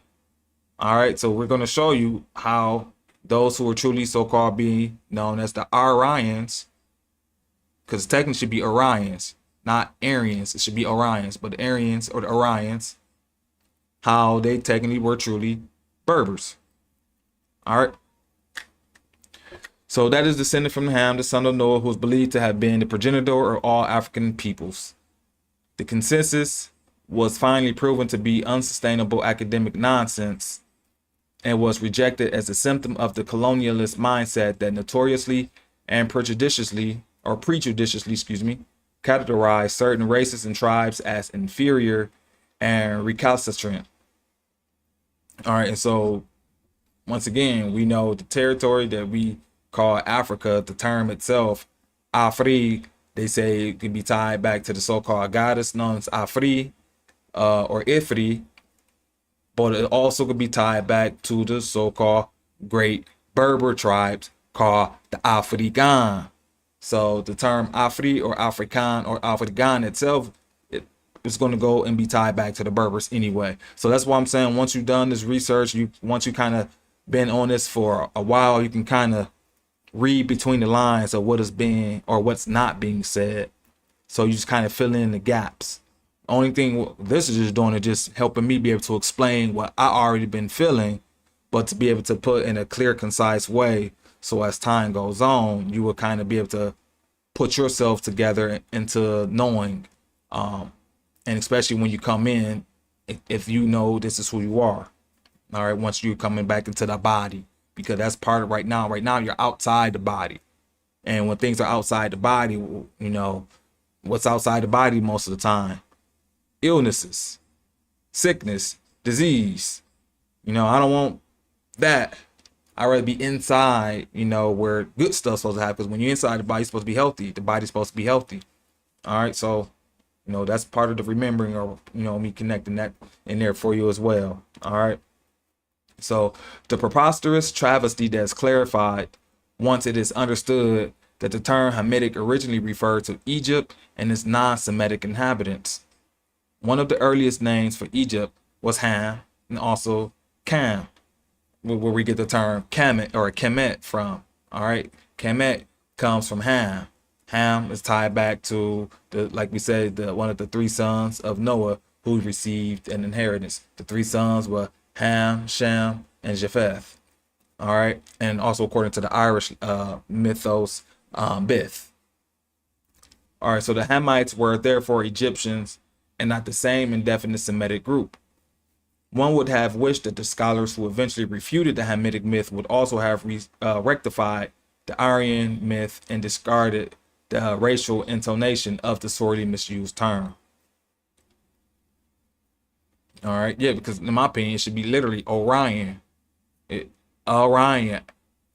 [SPEAKER 1] All right. So we're going to show you how those who are truly so-called being known as the Aryans, because technically it should be Orions, not Aryans. It should be Orions, but the Aryans or the Orions, how they technically were truly Berbers. All right. So that is descended from Ham, the son of Noah, who is believed to have been the progenitor of all African peoples. The consensus was finally proven to be unsustainable academic nonsense and was rejected as a symptom of the colonialist mindset that notoriously and prejudiciously categorized certain races and tribes as inferior and recalcitrant. All right, and so once again, we know the territory that we call Africa, the term itself, Afri, they say it could be tied back to the so-called goddess known as Afri or Ifri, but it also could be tied back to the so-called great Berber tribes called the Afrikaan. So the term Afri or Afrikaan or Afrikaan itself, it's going to go and be tied back to the Berbers anyway. So that's why I'm saying once you've done this research, once you kind of been on this for a while, you can kind of read between the lines of what is being or what's not being said. So you just kind of fill in the gaps. Only thing this is just doing is just helping me be able to explain what I already been feeling, but to be able to put in a clear, concise way. So as time goes on, you will kind of be able to put yourself together into knowing, and especially when you come in, if you know this is who you are. All right, once you're coming back into the body, because that's part of right now. Right now, you're outside the body. And when things are outside the body, you know, what's outside the body most of the time? Illnesses, sickness, disease. You know, I don't want that. I'd rather be inside, you know, where good stuff's supposed to happen. Because when you're inside the body, you're supposed to be healthy. The body's supposed to be healthy. All right, so, you know, that's part of the remembering, or, you know, me connecting that in there for you as well. All right. So the preposterous travesty that's clarified once it is understood that the term Hamitic originally referred to Egypt and its non-Semitic inhabitants. One of the earliest names for Egypt was Ham, and also Cam, where we get the term Kemet or Kemet from. All right, Kemet comes from Ham. Ham is tied back to the, like we said, one of the three sons of Noah who received an inheritance. The three sons were Ham, Shem, and Japheth. All right, and also according to the Irish mythos, Bith. All right, so the Hamites were therefore Egyptians and not the same indefinite Semitic group. One would have wished that the scholars who eventually refuted the Hamitic myth would also have rectified the Aryan myth and discarded the racial intonation of the sorely misused term. All right, yeah, because in my opinion, it should be literally Orion. Orion,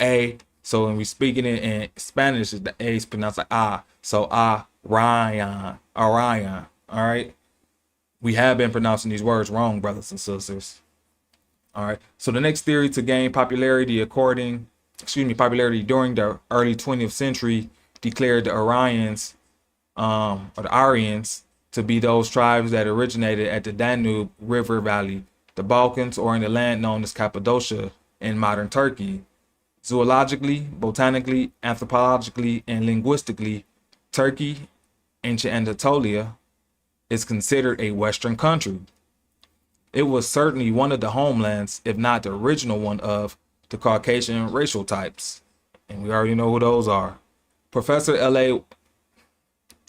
[SPEAKER 1] A. So when we speaking it in Spanish, the A is pronounced like A. So Orion, Orion. All right. We have been pronouncing these words wrong, brothers and sisters. All right. So the next theory to gain popularity, according popularity during the early 20th century declared the Aryans, or the Aryans, to be those tribes that originated at the Danube River Valley, the Balkans, or in the land known as Cappadocia in modern Turkey. Zoologically, botanically, anthropologically, and linguistically, Turkey, ancient Anatolia, is considered a Western country. It was certainly one of the homelands, if not the original one, of the Caucasian racial types. And we already know who those are. Professor L.A.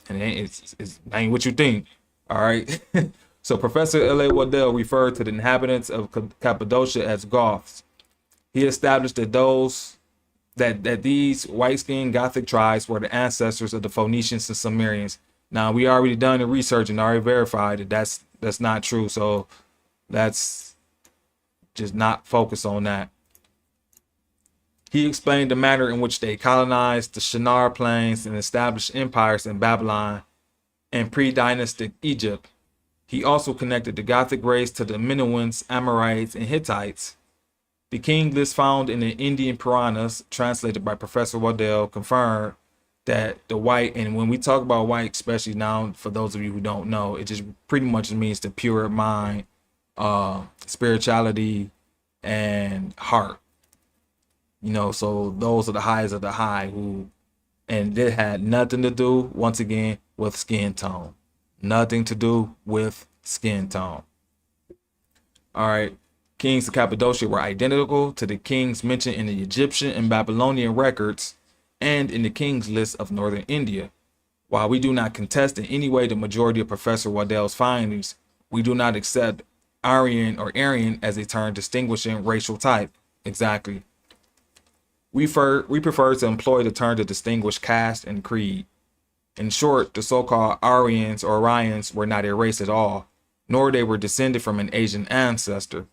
[SPEAKER 1] And it ain't what you think. All right. So Professor L.A. Waddell referred to the inhabitants of Cappadocia as Goths. He established that these white-skinned Gothic tribes were the ancestors of the Phoenicians and Sumerians. Now, we already done the research and already verified that that's not true. So let's just not focus on that. He explained the manner in which they colonized the Shinar plains and established empires in Babylon and pre-dynastic Egypt. He also connected the Gothic race to the Minoans, Amorites, and Hittites. The king list found in the Indian Puranas, translated by Professor Waddell, confirmed that the white, and when we talk about white, especially now, for those of you who don't know, it just pretty much means the pure mind, spirituality, and heart. So those are the highs of the high, and it had nothing to do, once again, with skin tone. Nothing to do with skin tone. All right. Kings of Cappadocia were identical to the kings mentioned in the Egyptian and Babylonian records and in the kings list of northern India. While we do not contest in any way the majority of Professor Waddell's findings, we do not accept Aryan or Aryan as a term distinguishing racial type. Exactly. We prefer to employ the term to distinguish caste and creed. In short, the so-called Aryans or Orions were not a race at all, nor they were descended from an Asian ancestor.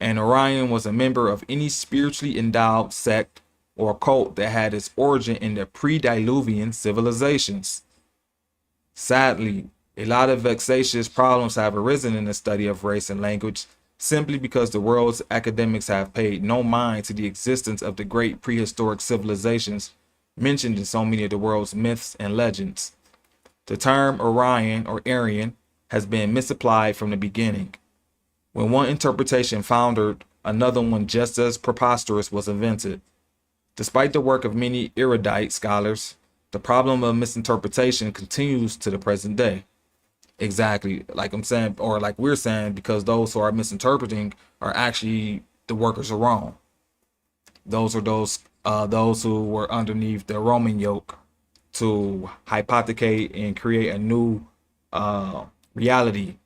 [SPEAKER 1] An Orion was a member of any spiritually endowed sect or cult that had its origin in the pre-Diluvian civilizations. Sadly, a lot of vexatious problems have arisen in the study of race and language simply because the world's academics have paid no mind to the existence of the great prehistoric civilizations mentioned in so many of the world's myths and legends. The term Orion or Aryan has been misapplied from the beginning. When one interpretation foundered, another one just as preposterous was invented. Despite the work of many erudite scholars, the problem of misinterpretation continues to the present day. Exactly, like I'm saying, or like we're saying, because those who are misinterpreting are actually the workers of Rome. Those are those who were underneath the Roman yoke to hypothecate and create a new reality,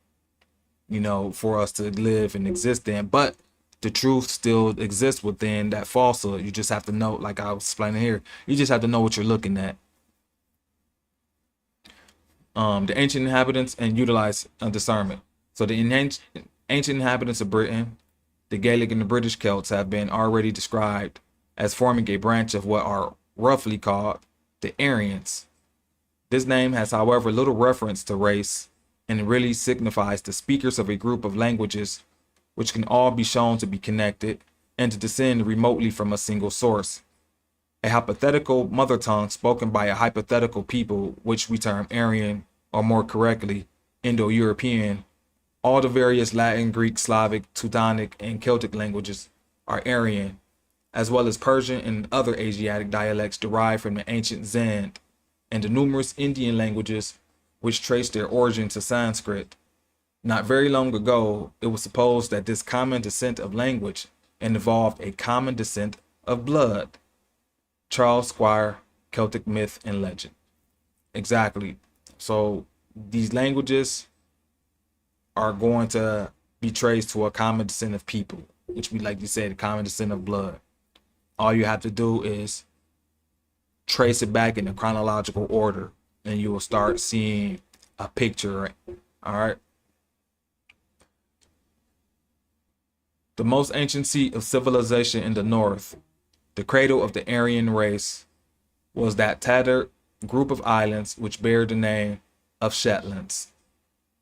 [SPEAKER 1] for us to live and exist in. But the truth still exists within that falsehood. You just have to know, like I was explaining here, you just have to know what you're looking at. The ancient inhabitants and utilize discernment. So the ancient inhabitants of Britain, the Gaelic and the British Celts have been already described as forming a branch of what are roughly called the Aryans. This name has, however, little reference to race, and it really signifies the speakers of a group of languages which can all be shown to be connected and to descend remotely from a single source. A hypothetical mother tongue spoken by a hypothetical people, which we term Aryan, or more correctly, Indo-European. All the various Latin, Greek, Slavic, Teutonic, and Celtic languages are Aryan, as well as Persian and other Asiatic dialects derived from the ancient Zand, and the numerous Indian languages which trace their origin to Sanskrit. Not very long ago, it was supposed that this common descent of language involved a common descent of blood. Charles Squire, Celtic Myth and Legend. Exactly. So these languages are going to be traced to a common descent of people, which we, like you said, a common descent of blood. All you have to do is trace it back in a chronological order, and you will start seeing a picture. All right. The most ancient seat of civilization in the north, the cradle of the Aryan race, was that tattered group of islands which bear the name of Shetlands.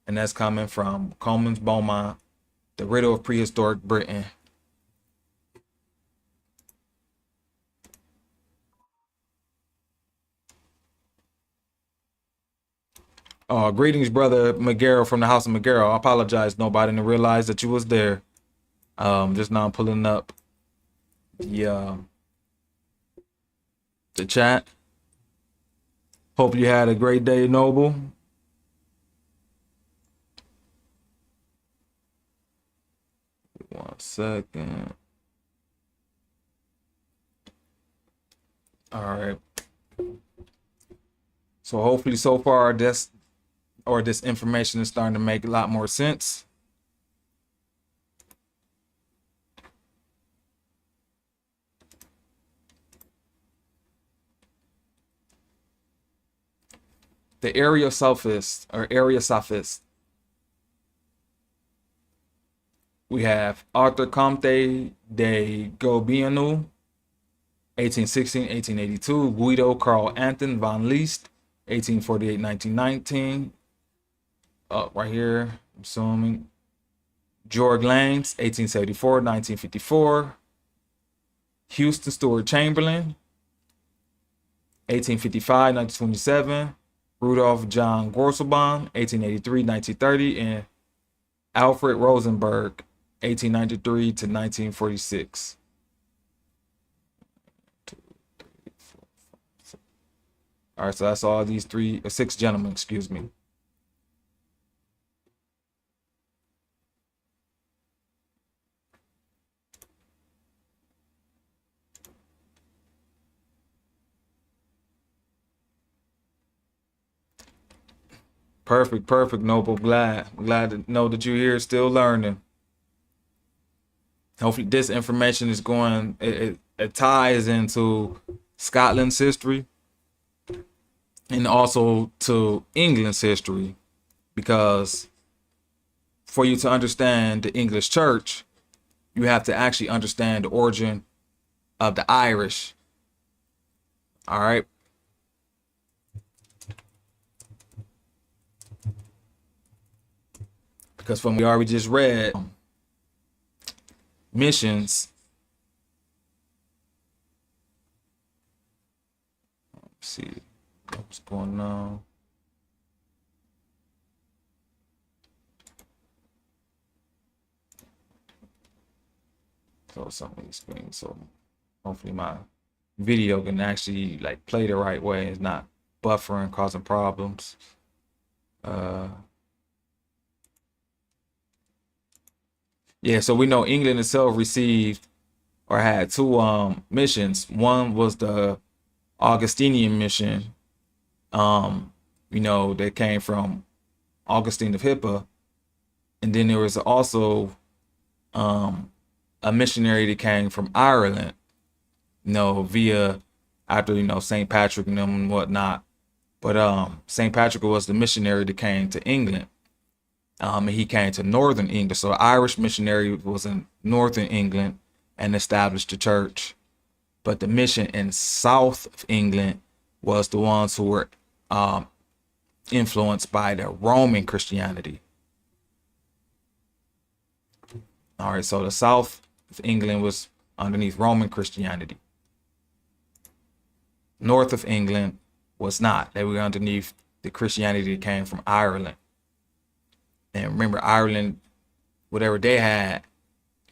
[SPEAKER 1] And that's coming from Coleman's Belmont, The Riddle of Prehistoric Britain. Greetings, brother Miguel from the house of Miguel. I apologize, nobody didn't realize that you was there. Just now I'm pulling up the the chat. Hope you had a great day, Noble. One second. All right. So hopefully so far this information is starting to make a lot more sense. The area sophist or area sophist. We have Arthur Comte de Gobiano, 1816-1882, Guido Carl Anton von Liszt, 1848-1919. Right here, I'm assuming. George Langs, 1874-1954. Houston Stewart Chamberlain, 1855-1927. Rudolph John Gorselbaum, 1883-1930, and Alfred Rosenberg, 1893 to 1946. All right, so that's all these six gentlemen, excuse me. Perfect, Noble. Glad to know that you're here still learning. Hopefully this information is going, it ties into Scotland's history and also to England's history, because for you to understand the English church, you have to actually understand the origin of the Irish. All right. Because from we already just read, missions. Let's see what's going on. So something screen. So hopefully my video can actually like play the right way. It's not buffering, causing problems. Yeah, so we know England itself received or had two missions. One was the Augustinian mission, that came from Augustine of Hippo. And then there was also a missionary that came from Ireland, via after, St. Patrick and them and whatnot. But St. Patrick was the missionary that came to England. And he came to northern England. So the Irish missionary was in northern England and established the church. But the mission in south of England was the ones who were influenced by the Roman Christianity. All right, so the south of England was underneath Roman Christianity. North of England was not. They were underneath the Christianity that came from Ireland. And remember, Ireland, whatever they had,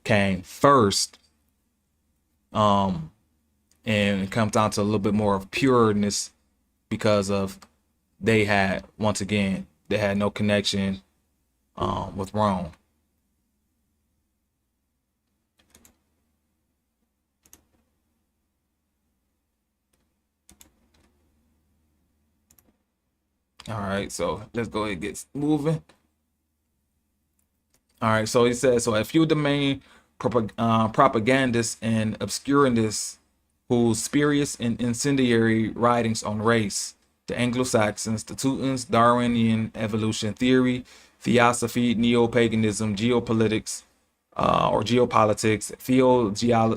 [SPEAKER 1] came first. And it comes down to a little bit more of pureness because of they had no connection with Rome. All right, so let's go ahead and get moving. All right, so he says, so a few of the main propagandists and obscurantists whose spurious and incendiary writings on race, the Anglo-Saxons, the Teutons, Darwinian evolution theory, theosophy, neo-paganism, geopolitics, or geopolitics,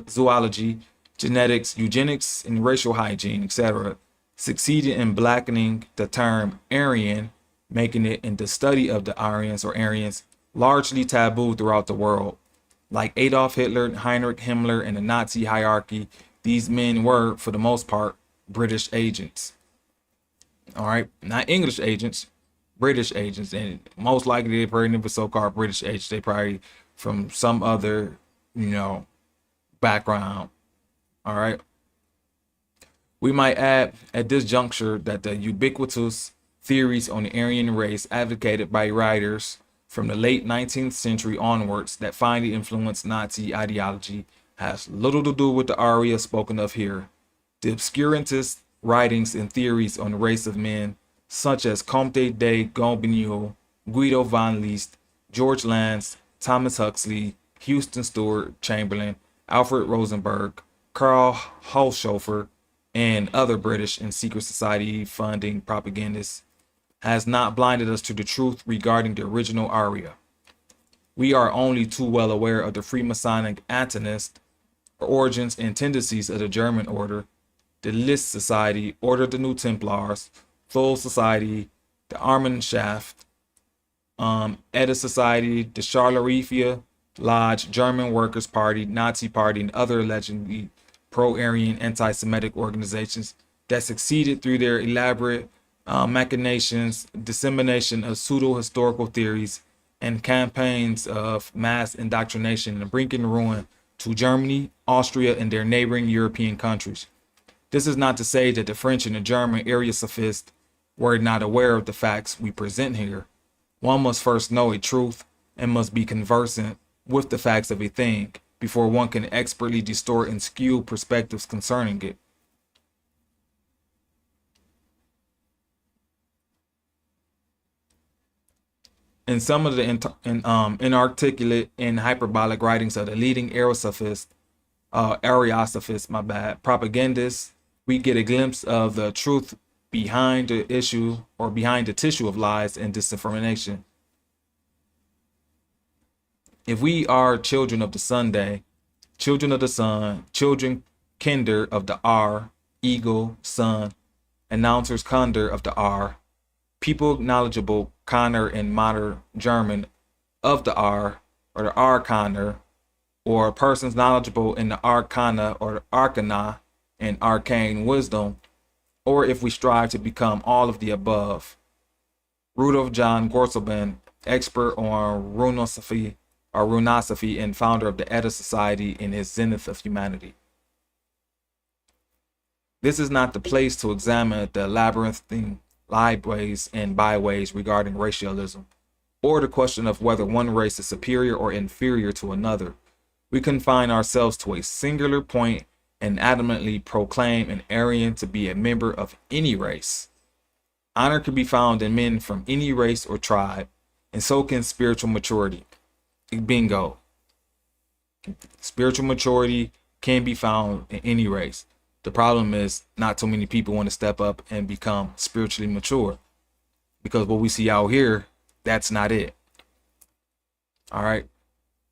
[SPEAKER 1] zoology, genetics, eugenics, and racial hygiene, etc., succeeded in blackening the term Aryan, making it in the study of the Aryans or Aryans largely taboo throughout the world. Like Adolf Hitler, Heinrich Himmler, and the Nazi hierarchy, these men were, for the most part, British agents. All right, not English agents, British agents, and most likely they're probably never so-called British agents. They probably from some other, background. All right. We might add at this juncture that the ubiquitous theories on the Aryan race advocated by writers from the late 19th century onwards that finally influenced Nazi ideology has little to do with the Arya spoken of here. The obscurantist writings and theories on the race of men, such as Comte de Gobineau, Guido von List, George Lance, Thomas Huxley, Houston Stewart Chamberlain, Alfred Rosenberg, Karl Holzhofer, and other British and secret society funding propagandists, has not blinded us to the truth regarding the original Arya. We are only too well aware of the Freemasonic antagonist origins and tendencies of the German Order, the List Society, Order of the New Templars, Thule Society, the Armenschaft, Edda Society, the Charlerifia Lodge, German Workers' Party, Nazi Party, and other allegedly pro-Aryan anti-Semitic organizations that succeeded through their elaborate machinations, dissemination of pseudo-historical theories, and campaigns of mass indoctrination and bringing ruin to Germany, Austria, and their neighboring European countries. This is not to say that the French and the German Arya sophists were not aware of the facts we present here. One must first know a truth and must be conversant with the facts of a thing before one can expertly distort and skew perspectives concerning it. In some of the inarticulate and hyperbolic writings of the leading Ariosophists, propagandists, we get a glimpse of the truth behind the issue or behind the tissue of lies and disinformation. If we are children of the Sunday, children of the sun, children kinder of the R, eagle, sun, announcers konder of the R, people knowledgeable Connor in modern German of the R or the Arcaner, or persons knowledgeable in the Arcana or the Arcana and arcane wisdom, or if we strive to become all of the above. Rudolf John Gorselben, expert on runosophy and founder of the Edda Society in his Zenith of Humanity. This is not the place to examine the labyrinthine liveways and byways regarding racialism, or the question of whether one race is superior or inferior to another. We confine ourselves to a singular point and adamantly proclaim an Aryan to be a member of any race. Honor can be found in men from any race or tribe, and so can spiritual maturity. Bingo. Spiritual maturity can be found in any race. The problem is not too many people want to step up and become spiritually mature, because what we see out here, that's not it. All right.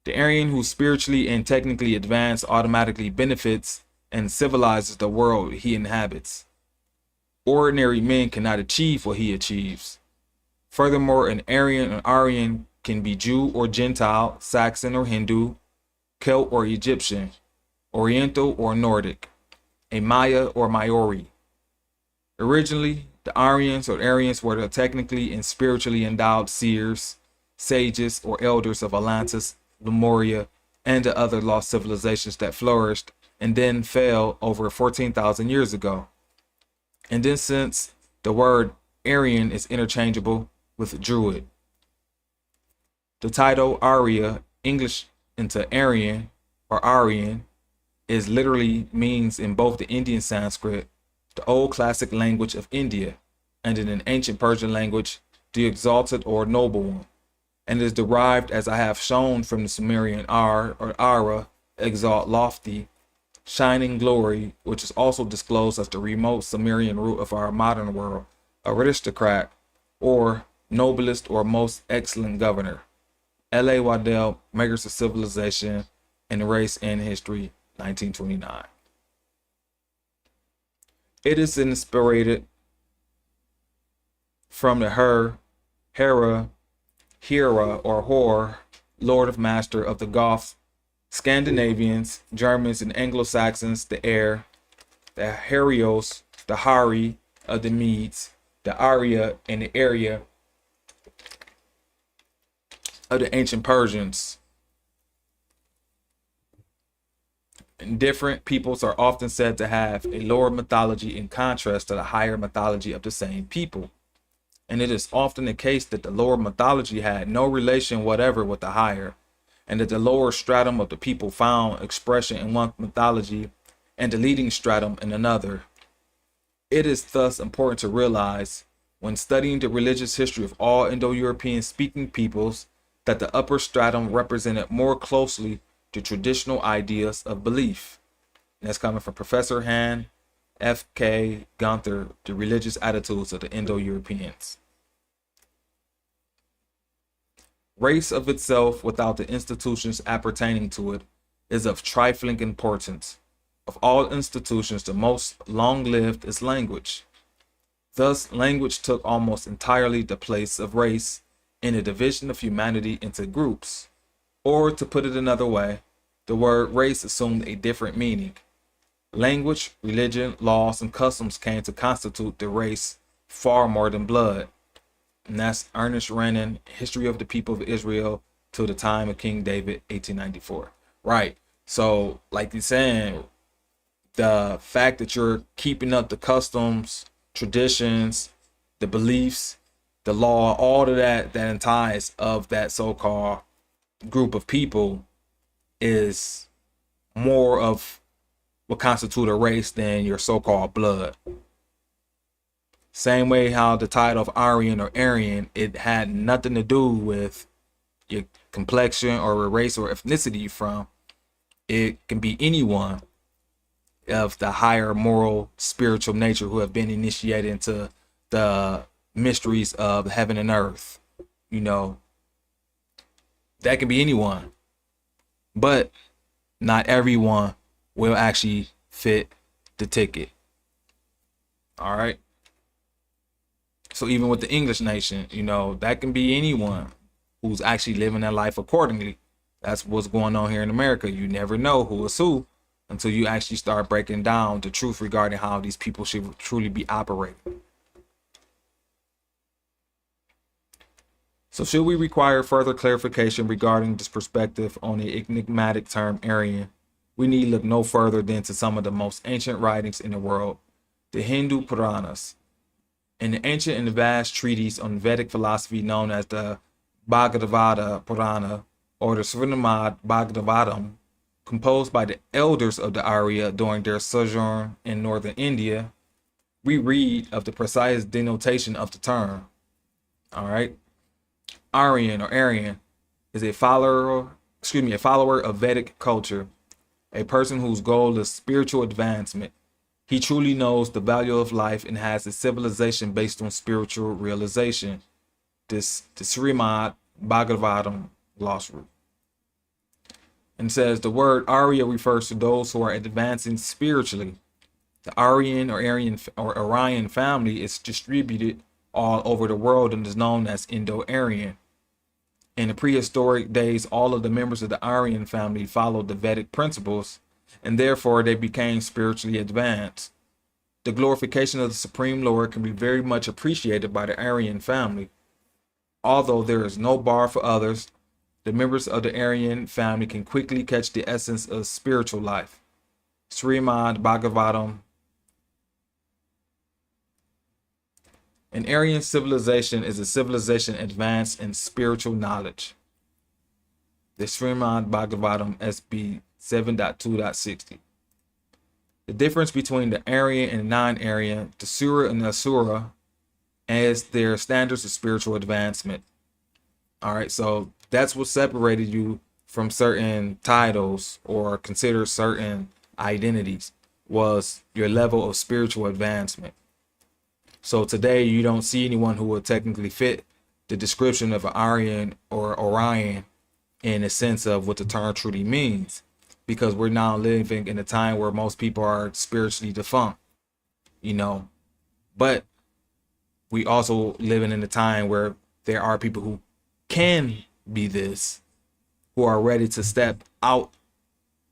[SPEAKER 1] The Aryan who spiritually and technically advanced automatically benefits and civilizes the world he inhabits. Ordinary men cannot achieve what he achieves. Furthermore, an Aryan can be Jew or Gentile, Saxon or Hindu, Celt or Egyptian, Oriental or Nordic, a Maya or Maori. Originally, the Aryans were the technically and spiritually endowed seers, sages, or elders of Atlantis, Lemuria, and the other lost civilizations that flourished and then fell over 14,000 years ago. In this sense, the word Aryan is interchangeable with Druid. The title Arya, English into Aryan or Aryan, is literally means in both the Indian Sanskrit, the old classic language of India, and in an ancient Persian language, the exalted or noble one, and is derived, as I have shown, from the Sumerian Ar or Ara, exalt, lofty, shining glory, which is also disclosed as the remote Sumerian root of our modern world, aristocrat, or noblest or most excellent governor. L.A. Waddell, Makers of Civilization and Race and History, 1929. It is inspired from the Hera, or Hor, Lord of Master of the Goths, Scandinavians, Germans, and Anglo-Saxons, the Air, the Herios, the Hari of the Medes, the Arya, and the Arya of the ancient Persians. And different peoples are often said to have a lower mythology in contrast to the higher mythology of the same people. And it is often the case that the lower mythology had no relation whatever with the higher, and that the lower stratum of the people found expression in one mythology and the leading stratum in another. It is thus important to realize, when studying the religious history of all Indo-European speaking peoples, that the upper stratum represented more closely the traditional ideas of belief. And that's coming from Professor Han F.K. Gunther, The Religious Attitudes of the Indo-Europeans. Race of itself, without the institutions appertaining to it, is of trifling importance. Of all institutions, the most long-lived is language. Thus, language took almost entirely the place of race in the division of humanity into groups. Or, to put it another way, the word race assumed a different meaning. Language, religion, laws, and customs came to constitute the race far more than blood. And that's Ernest Renan, History of the People of Israel till the Time of King David, 1894. Right. So, like he's saying, the fact that you're keeping up the customs, traditions, the beliefs, the law, all of that entices of that so-called group of people is more of what constitute a race than your so-called blood. Same way how the title of Aryan or Aryan, it had nothing to do with your complexion or race or ethnicity you're from. It can be anyone of the higher moral, spiritual nature who have been initiated into the mysteries of heaven and earth. You know, that can be anyone. But not everyone will actually fit the ticket. All right. So even with the English nation, you know, that can be anyone who's actually living their life accordingly. That's what's going on here in America. You never know who is who until you actually start breaking down the truth regarding how these people should truly be operating. So should we require further clarification regarding this perspective on the enigmatic term Aryan, we need look no further than to some of the most ancient writings in the world, the Hindu Puranas. In the ancient and vast treatise on Vedic philosophy known as the Bhagavata Purana or the Srimad Bhagavatam, composed by the elders of the Arya during their sojourn in northern India, we read of the precise denotation of the term. All right. Aryan or Aryan is a follower of Vedic culture, a person whose goal is spiritual advancement. He truly knows the value of life and has a civilization based on spiritual realization. The Srimad Bhagavatam glossary. And says the word Arya refers to those who are advancing spiritually. The Aryan or Orion family is distributed all over the world and is known as Indo-Aryan. In the prehistoric days, all of the members of the Aryan family followed the Vedic principles, and therefore they became spiritually advanced. The glorification of the Supreme Lord can be very much appreciated by the Aryan family. Although there is no bar for others, the members of the Aryan family can quickly catch the essence of spiritual life. Srimad Bhagavatam. An Aryan civilization is a civilization advanced in spiritual knowledge. The Srimad Bhagavatam SB 7.2.60. The difference between the Aryan and non-Aryan, the Sura and the Asura, as their standards of spiritual advancement. All right, so that's what separated you from certain titles or considered certain identities, was your level of spiritual advancement. So today you don't see anyone who will technically fit the description of an Aryan or Orion in the sense of what the term truly means, because we're now living in a time where most people are spiritually defunct, you know. But we also living in a time where there are people who can be this, who are ready to step out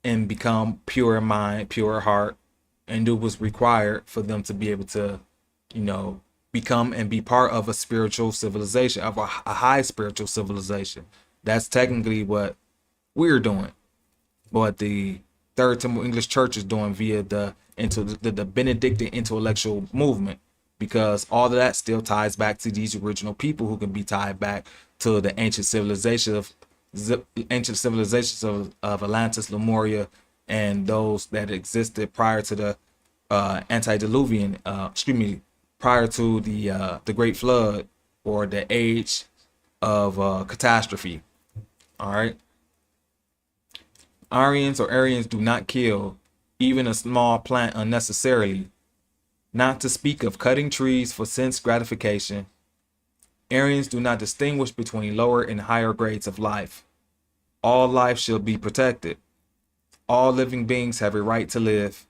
[SPEAKER 1] and become pure in mind, pure heart, and do what's required for them to be able to, you know, become and be part of a spiritual civilization, of a high spiritual civilization. That's technically what we're doing, what the Third Temple English Church is doing via the Benedictine intellectual movement, because all of that still ties back to these original people who can be tied back to the ancient civilizations of Atlantis, Lemuria, and those that existed prior to the antediluvian, prior to the Great Flood, or the age of catastrophe. All right. Aryans do not kill even a small plant unnecessarily, not to speak of cutting trees for sense gratification. Aryans do not distinguish between lower and higher grades of life. All life shall be protected. All living beings have a right to live,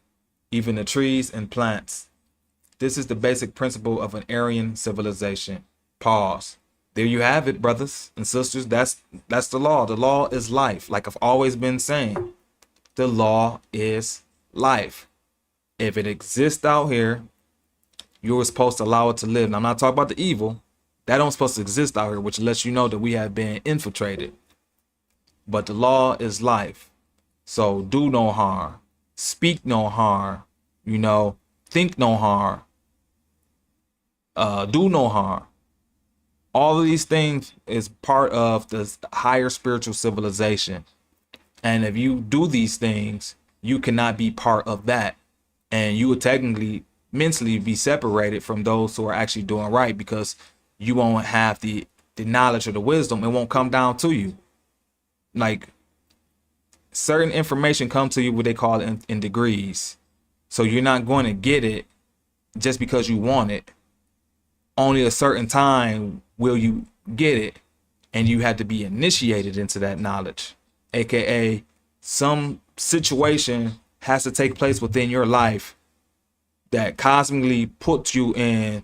[SPEAKER 1] even the trees and plants. This is the basic principle of an Aryan civilization. Pause. There you have it, brothers and sisters. That's the law. The law is life. Like I've always been saying, the law is life. If it exists out here, you're supposed to allow it to live. Now, I'm not talking about the evil. That don't supposed to exist out here, which lets you know that we have been infiltrated. But the law is life. So do no harm. Speak no harm. Think no harm. Do no harm. All of these things is part of the higher spiritual civilization. And if you do these things, you cannot be part of that. And you would technically, mentally be separated from those who are actually doing right, because you won't have the knowledge or the wisdom. It won't come down to you. Like, certain information comes to you what they call it in degrees. So you're not going to get it just because you want it. Only a certain time will you get it, and you have to be initiated into that knowledge, aka some situation has to take place within your life that cosmically puts you in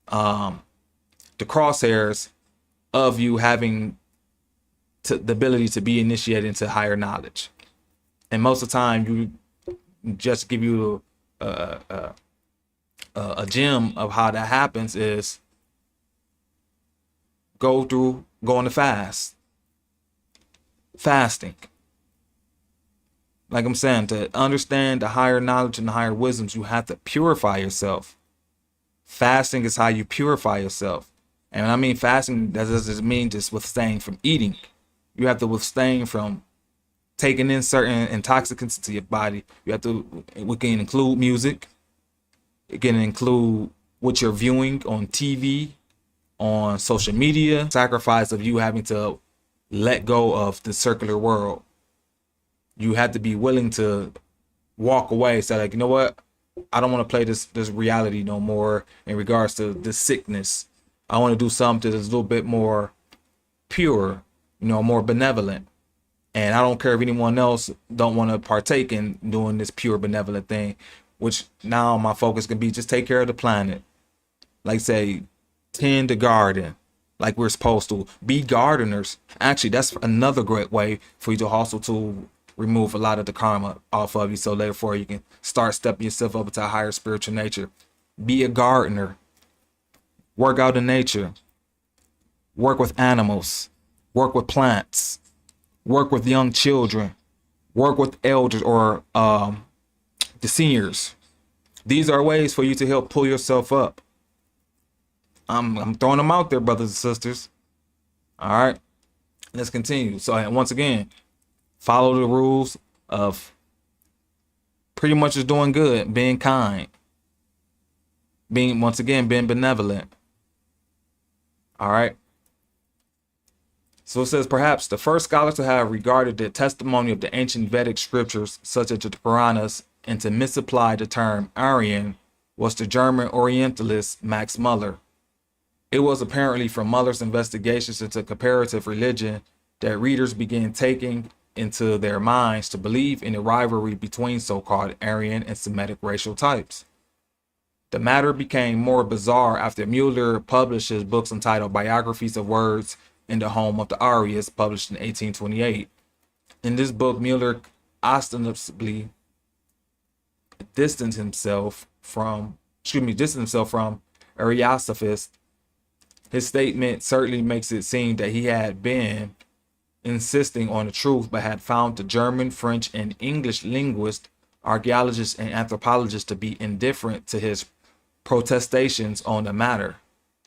[SPEAKER 1] the crosshairs of you having the ability to be initiated into higher knowledge. And most of the time, you just give you a gem of how that happens is go on the fasting. Like I'm saying, to understand the higher knowledge and the higher wisdoms, you have to purify yourself. Fasting is how you purify yourself. And when I mean fasting, that doesn't mean just withstaying from eating. You have to withstand from taking in certain intoxicants into your body. We can include music. It can include what you're viewing on TV, on social media, sacrifice of you having to let go of the circular world. You have to be willing to walk away. So like, you know what? I don't want to play this reality no more in regards to this sickness. I want to do something that's a little bit more pure, more benevolent. And I don't care if anyone else don't want to partake in doing this pure benevolent thing, which now my focus can be just take care of the planet. Like say, tend the garden like we're supposed to. Be gardeners. Actually, that's another great way for you to also to remove a lot of the karma off of you, so therefore you can start stepping yourself up into a higher spiritual nature. Be a gardener. Work out in nature. Work with animals. Work with plants. Work with young children. Work with elders or the seniors. These are ways for you to help pull yourself up. I'm throwing them out there, brothers and sisters. All right, let's continue. So once again, follow the rules of pretty much just doing good, being kind, being benevolent. All right. So it says, perhaps the first scholars to have regarded the testimony of the ancient Vedic scriptures, such as the Puranas, and to misapply the term Aryan was the German Orientalist Max Muller. It was apparently from Muller's investigations into comparative religion that readers began taking into their minds to believe in the rivalry between so-called Aryan and Semitic racial types. The matter became more bizarre after Muller published his books entitled Biographies of Words in the Home of the Aryas, published in 1828. In this book, Muller ostensibly distanced himself from Ariosophists. His statement certainly makes it seem that he had been insisting on the truth, but had found the German, French, and English linguists, archaeologists, and anthropologists to be indifferent to his protestations on the matter.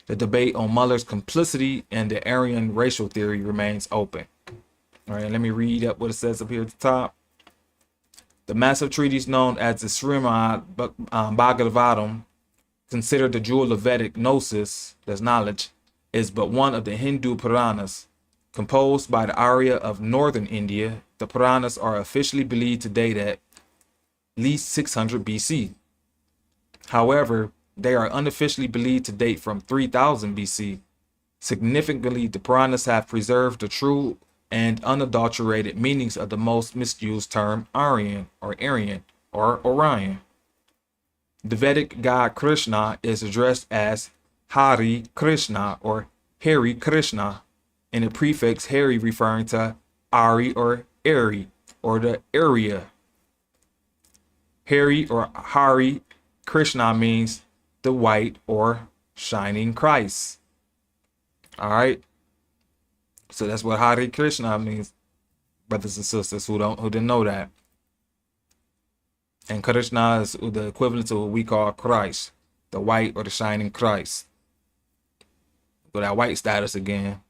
[SPEAKER 1] The debate on Muller's complicity and the Aryan racial theory remains open. All right, let me read up what it says up here at the top. The massive treatise known as the Srimad Bhagavatam, considered the jewel of Vedic gnosis, that's knowledge, is but one of the Hindu Puranas. Composed by the Arya of northern India, the Puranas are officially believed to date at least 600 BC. However, they are unofficially believed to date from 3000 BC. Significantly, the Puranas have preserved the true and unadulterated meanings of the most misused term Aryan or Orion. The Vedic god Krishna is addressed as Hari Krishna or Hari Krishna, and the prefix Hari referring to Ari or Eri or the area. Hari or Hari Krishna means the white or shining Christ. All right. So that's what Hare Krishna means, brothers and sisters who didn't know that. And Krishna is the equivalent to what we call Christ, the white or the shining Christ. So that white status again.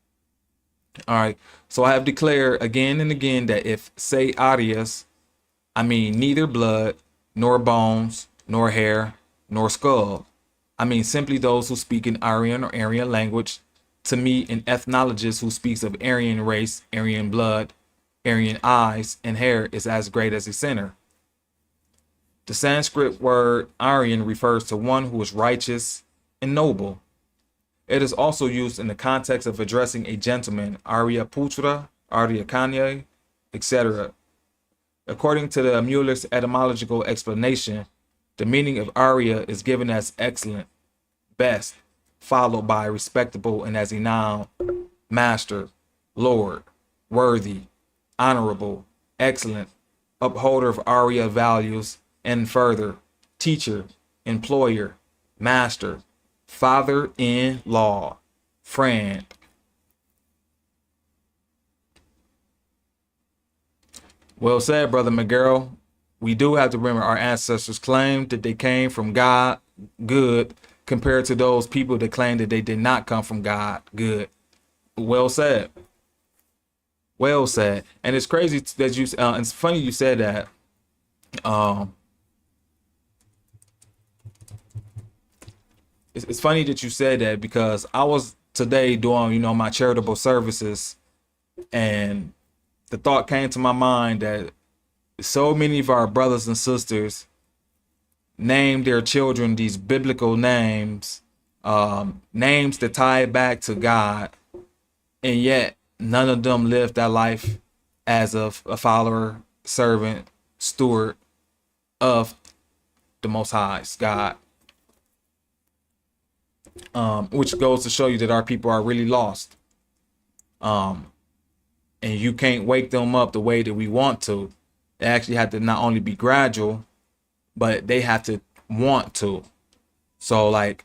[SPEAKER 1] All right. So I have declared again and again that if say Aryas, I mean neither blood, nor bones, nor hair, nor skull. I mean simply those who speak in Aryan or Aryan language. To me, an ethnologist who speaks of Aryan race, Aryan blood, Aryan eyes, and hair is as great as a sinner. The Sanskrit word Aryan refers to one who is righteous and noble. It is also used in the context of addressing a gentleman, Arya Putra, Arya Kanya, etc. According to the Muller's etymological explanation, the meaning of Arya is given as excellent, best, followed by respectable, and as a noun, master, lord, worthy, honorable, excellent, upholder of Arya values, and further, teacher, employer, master, father-in-law, friend. Well said, Brother McGarrell. We do have to remember our ancestors claimed that they came from God, good, compared to those people that claim that they did not come from God, good. Well said. Well said. And it's crazy that you, it's funny you said that. It's funny that you said that because I was today doing, my charitable services, and the thought came to my mind that so many of our brothers and sisters name their children these biblical names, names that tie back to God, and yet none of them live that life as a follower, servant, steward of the Most High God. Which goes to show you that our people are really lost. And you can't wake them up the way that we want to. They actually have to not only be gradual, but they have to want to. So like,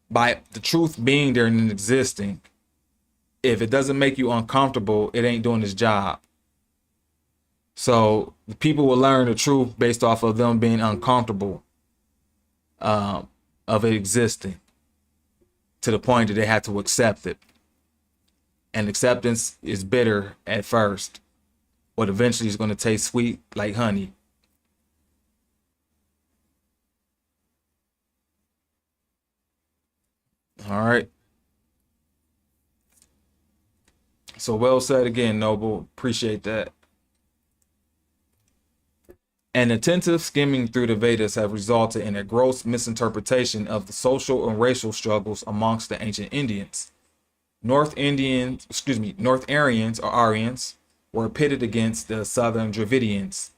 [SPEAKER 1] by the truth being there and existing, if it doesn't make you uncomfortable, it ain't doing its job. So the people will learn the truth based off of them being uncomfortable of it existing, to the point that they have to accept it. And acceptance is bitter at first, but eventually it's going to taste sweet like honey. All right. So well said again, Noble. Appreciate that. An attentive skimming through the Vedas have resulted in a gross misinterpretation of the social and racial struggles amongst the ancient Indians. North Aryans or Aryans were pitted against the Southern Dravidians,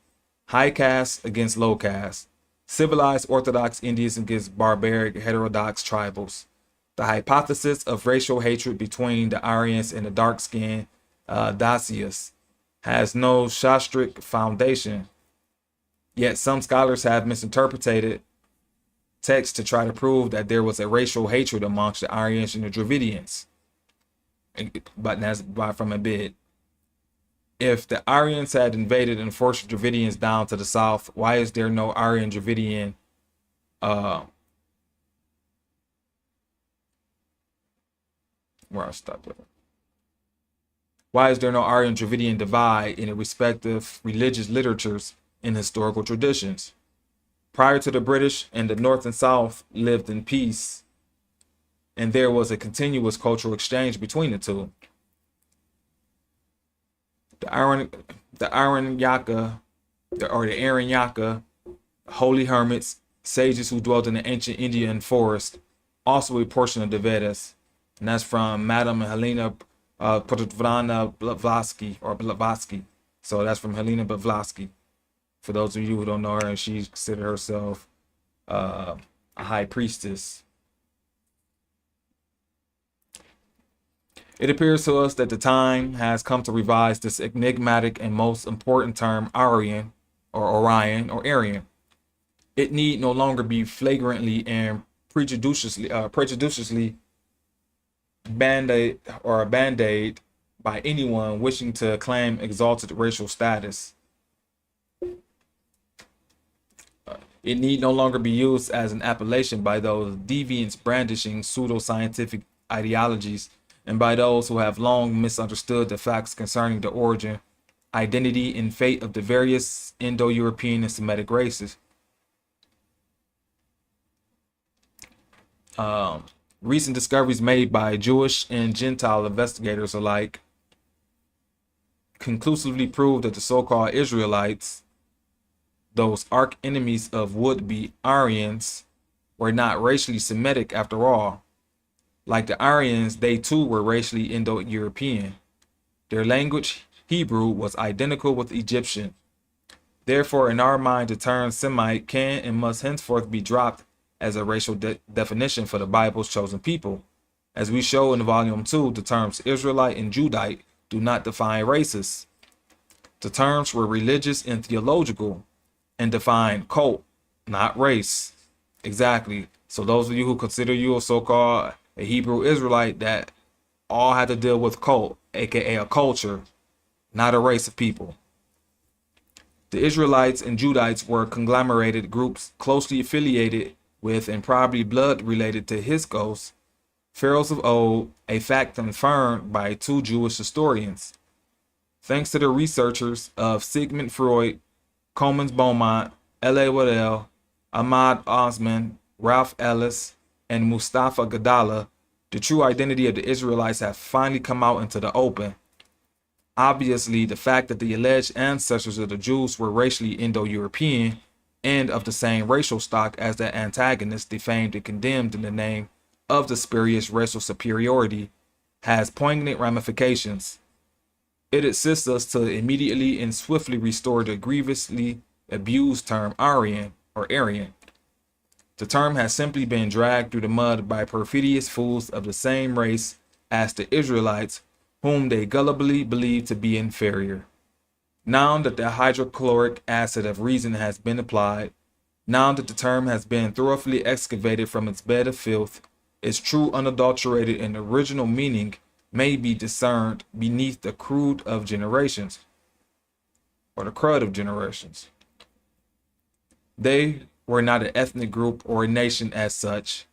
[SPEAKER 1] high caste against low caste, civilized Orthodox Indians against barbaric heterodox tribals. The hypothesis of racial hatred between the Aryans and the dark-skinned Dasyas has no Shastric foundation, yet some scholars have misinterpreted text to try to prove that there was a racial hatred amongst the Aryans and the Dravidians. but that's by from a bit. If the Aryans had invaded and forced Dravidians down to the south, why is there no Aryan Dravidian where I stopped with? Why is there no Aryan Dravidian divide in the respective religious literatures and historical traditions? Prior to the British and the North and South lived in peace, and there was a continuous cultural exchange between the two. The Aranyaka, the Aranyaka, holy hermits, sages who dwelt in the ancient Indian forest, also a portion of the Vedas, and that's from Madame Helena Blavatsky or Blavatsky. So that's from Helena Blavatsky. For those of you who don't know her, and she considered herself a high priestess. It appears to us that the time has come to revise this enigmatic and most important term, Aryan, or Orion, or Aryan. It need no longer be flagrantly and prejudiciously band-aid by anyone wishing to claim exalted racial status. It need no longer be used as an appellation by those deviants brandishing pseudo-scientific ideologies and by those who have long misunderstood the facts concerning the origin, identity, and fate of the various Indo-European and Semitic races. Recent discoveries made by Jewish and Gentile investigators alike conclusively prove that the so-called Israelites, those arch enemies of would-be Aryans, were not racially Semitic after all. Like the Aryans, they too were racially Indo-European. Their language, Hebrew, was identical with Egyptian. Therefore, in our mind, the term Semite can and must henceforth be dropped as a racial definition for the Bible's chosen people. As we show in Volume 2, the terms Israelite and Judite do not define races. The terms were religious and theological and define cult, not race. Exactly. So those of you who consider you a so-called a Hebrew Israelite, that all had to deal with cult, aka a culture, not a race of people. The Israelites and Judites were conglomerated groups closely affiliated with and probably blood related to Hyksos, pharaohs of old, a fact confirmed by two Jewish historians. Thanks to the researchers of Sigmund Freud, Coleman's Beaumont, L.A. Waddell, Ahmad Osman, Ralph Ellis, and Mustafa Gadala, the true identity of the Israelites have finally come out into the open. Obviously, the fact that the alleged ancestors of the Jews were racially Indo-European and of the same racial stock as their antagonists defamed and condemned in the name of the spurious racial superiority has poignant ramifications. It assists us to immediately and swiftly restore the grievously abused term Aryan or Aryan. The term has simply been dragged through the mud by perfidious fools of the same race as the Israelites, whom they gullibly believe to be inferior. Now that the hydrochloric acid of reason has been applied, now that the term has been thoroughly excavated from its bed of filth, its true unadulterated and original meaning may be discerned beneath the crud of generations, or the crud of generations. They were not an ethnic group or a nation as such,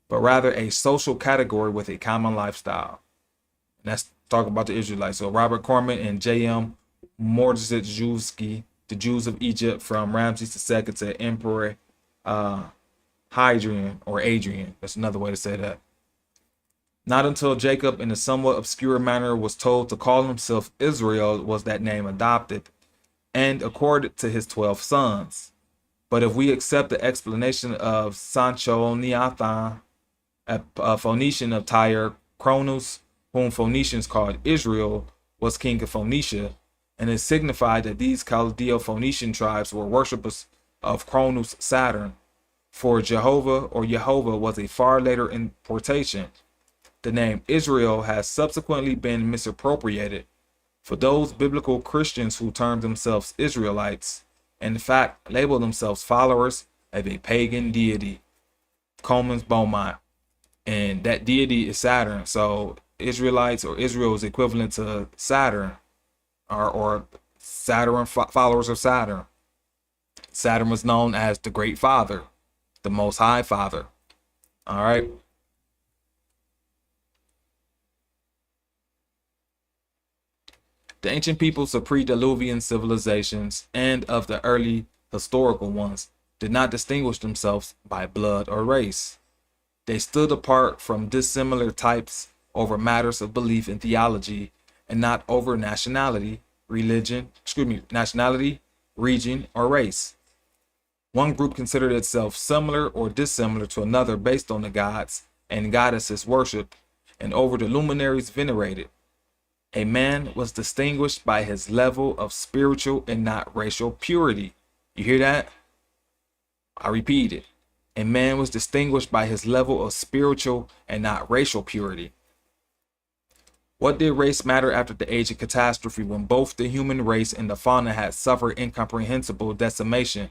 [SPEAKER 1] but rather a social category with a common lifestyle. And that's talking about the Israelites. So Robert Corman and J.M. Mordechai, the Jews of Egypt from Ramses II to Emperor Hadrian or Adrian. That's another way to say that. Not until Jacob, in a somewhat obscure manner, was told to call himself Israel was that name adopted and accorded to his 12 sons. But if we accept the explanation of Sancho Niathan, a Phoenician of Tyre, Cronus, whom Phoenicians called Israel, was king of Phoenicia, and it signified that these Chaldeo-Phoenician tribes were worshippers of Cronus Saturn, for Jehovah or Yehovah was a far later importation. The name Israel has subsequently been misappropriated for those biblical Christians who term themselves Israelites, and in fact label themselves followers of a pagan deity, Coleman's Beaumont, and that deity is Saturn. So Israelites or Israel is equivalent to Saturn, or Saturn, followers of Saturn. Saturn was known as the Great Father, the Most High Father. All right. The ancient peoples of pre-Diluvian civilizations and of the early historical ones did not distinguish themselves by blood or race. They stood apart from dissimilar types over matters of belief and theology, and not over nationality, nationality, region, or race. One group considered itself similar or dissimilar to another based on the gods and goddesses worshipped and over the luminaries venerated. A man was distinguished by his level of spiritual and not racial purity. You hear that? I repeat it. A man was distinguished by his level of spiritual and not racial purity. What did race matter after the age of catastrophe, when both the human race and the fauna had suffered incomprehensible decimation,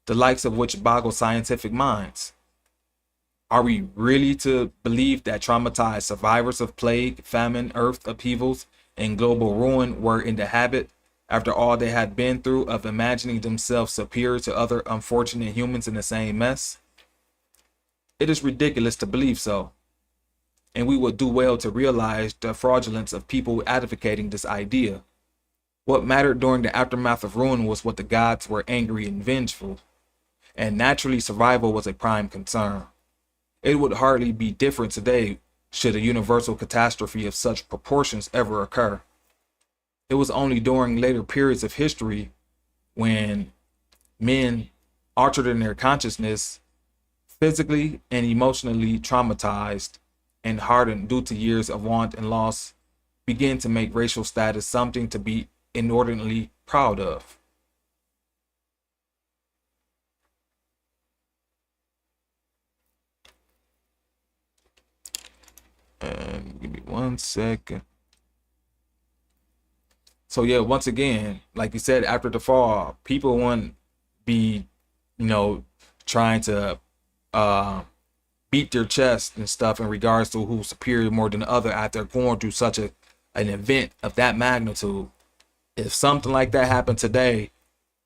[SPEAKER 1] the likes of which boggle scientific minds? Are we really to believe that traumatized survivors of plague, famine, earth upheavals, and global ruin were in the habit, after all they had been through, of imagining themselves superior to other unfortunate humans in the same mess? It is ridiculous to believe so, and we would do well to realize the fraudulence of people advocating this idea. What mattered during the aftermath of ruin was what the gods were angry and vengeful, and naturally survival was a prime concern. It would hardly be different today should a universal catastrophe of such proportions ever occur. It was only during later periods of history, when men, altered in their consciousness, physically and emotionally traumatized and hardened due to years of want and loss, began to make racial status something to be inordinately proud of. And give me 1 second. So yeah, once again, like you said, after the fall, people wouldn't be, trying to beat their chest and stuff in regards to who's superior more than the other after going through such an event of that magnitude. If something like that happened today,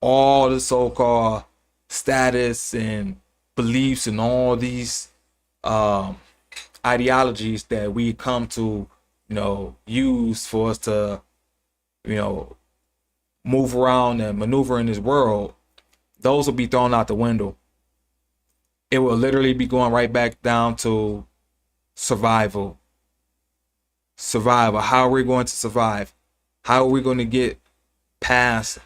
[SPEAKER 1] all the so-called status and beliefs and all these ideologies that we come to, use for us to, move around and maneuver in this world, those will be thrown out the window. It will literally be going right back down to survival. Survival. How are we going to survive? How are we going to get past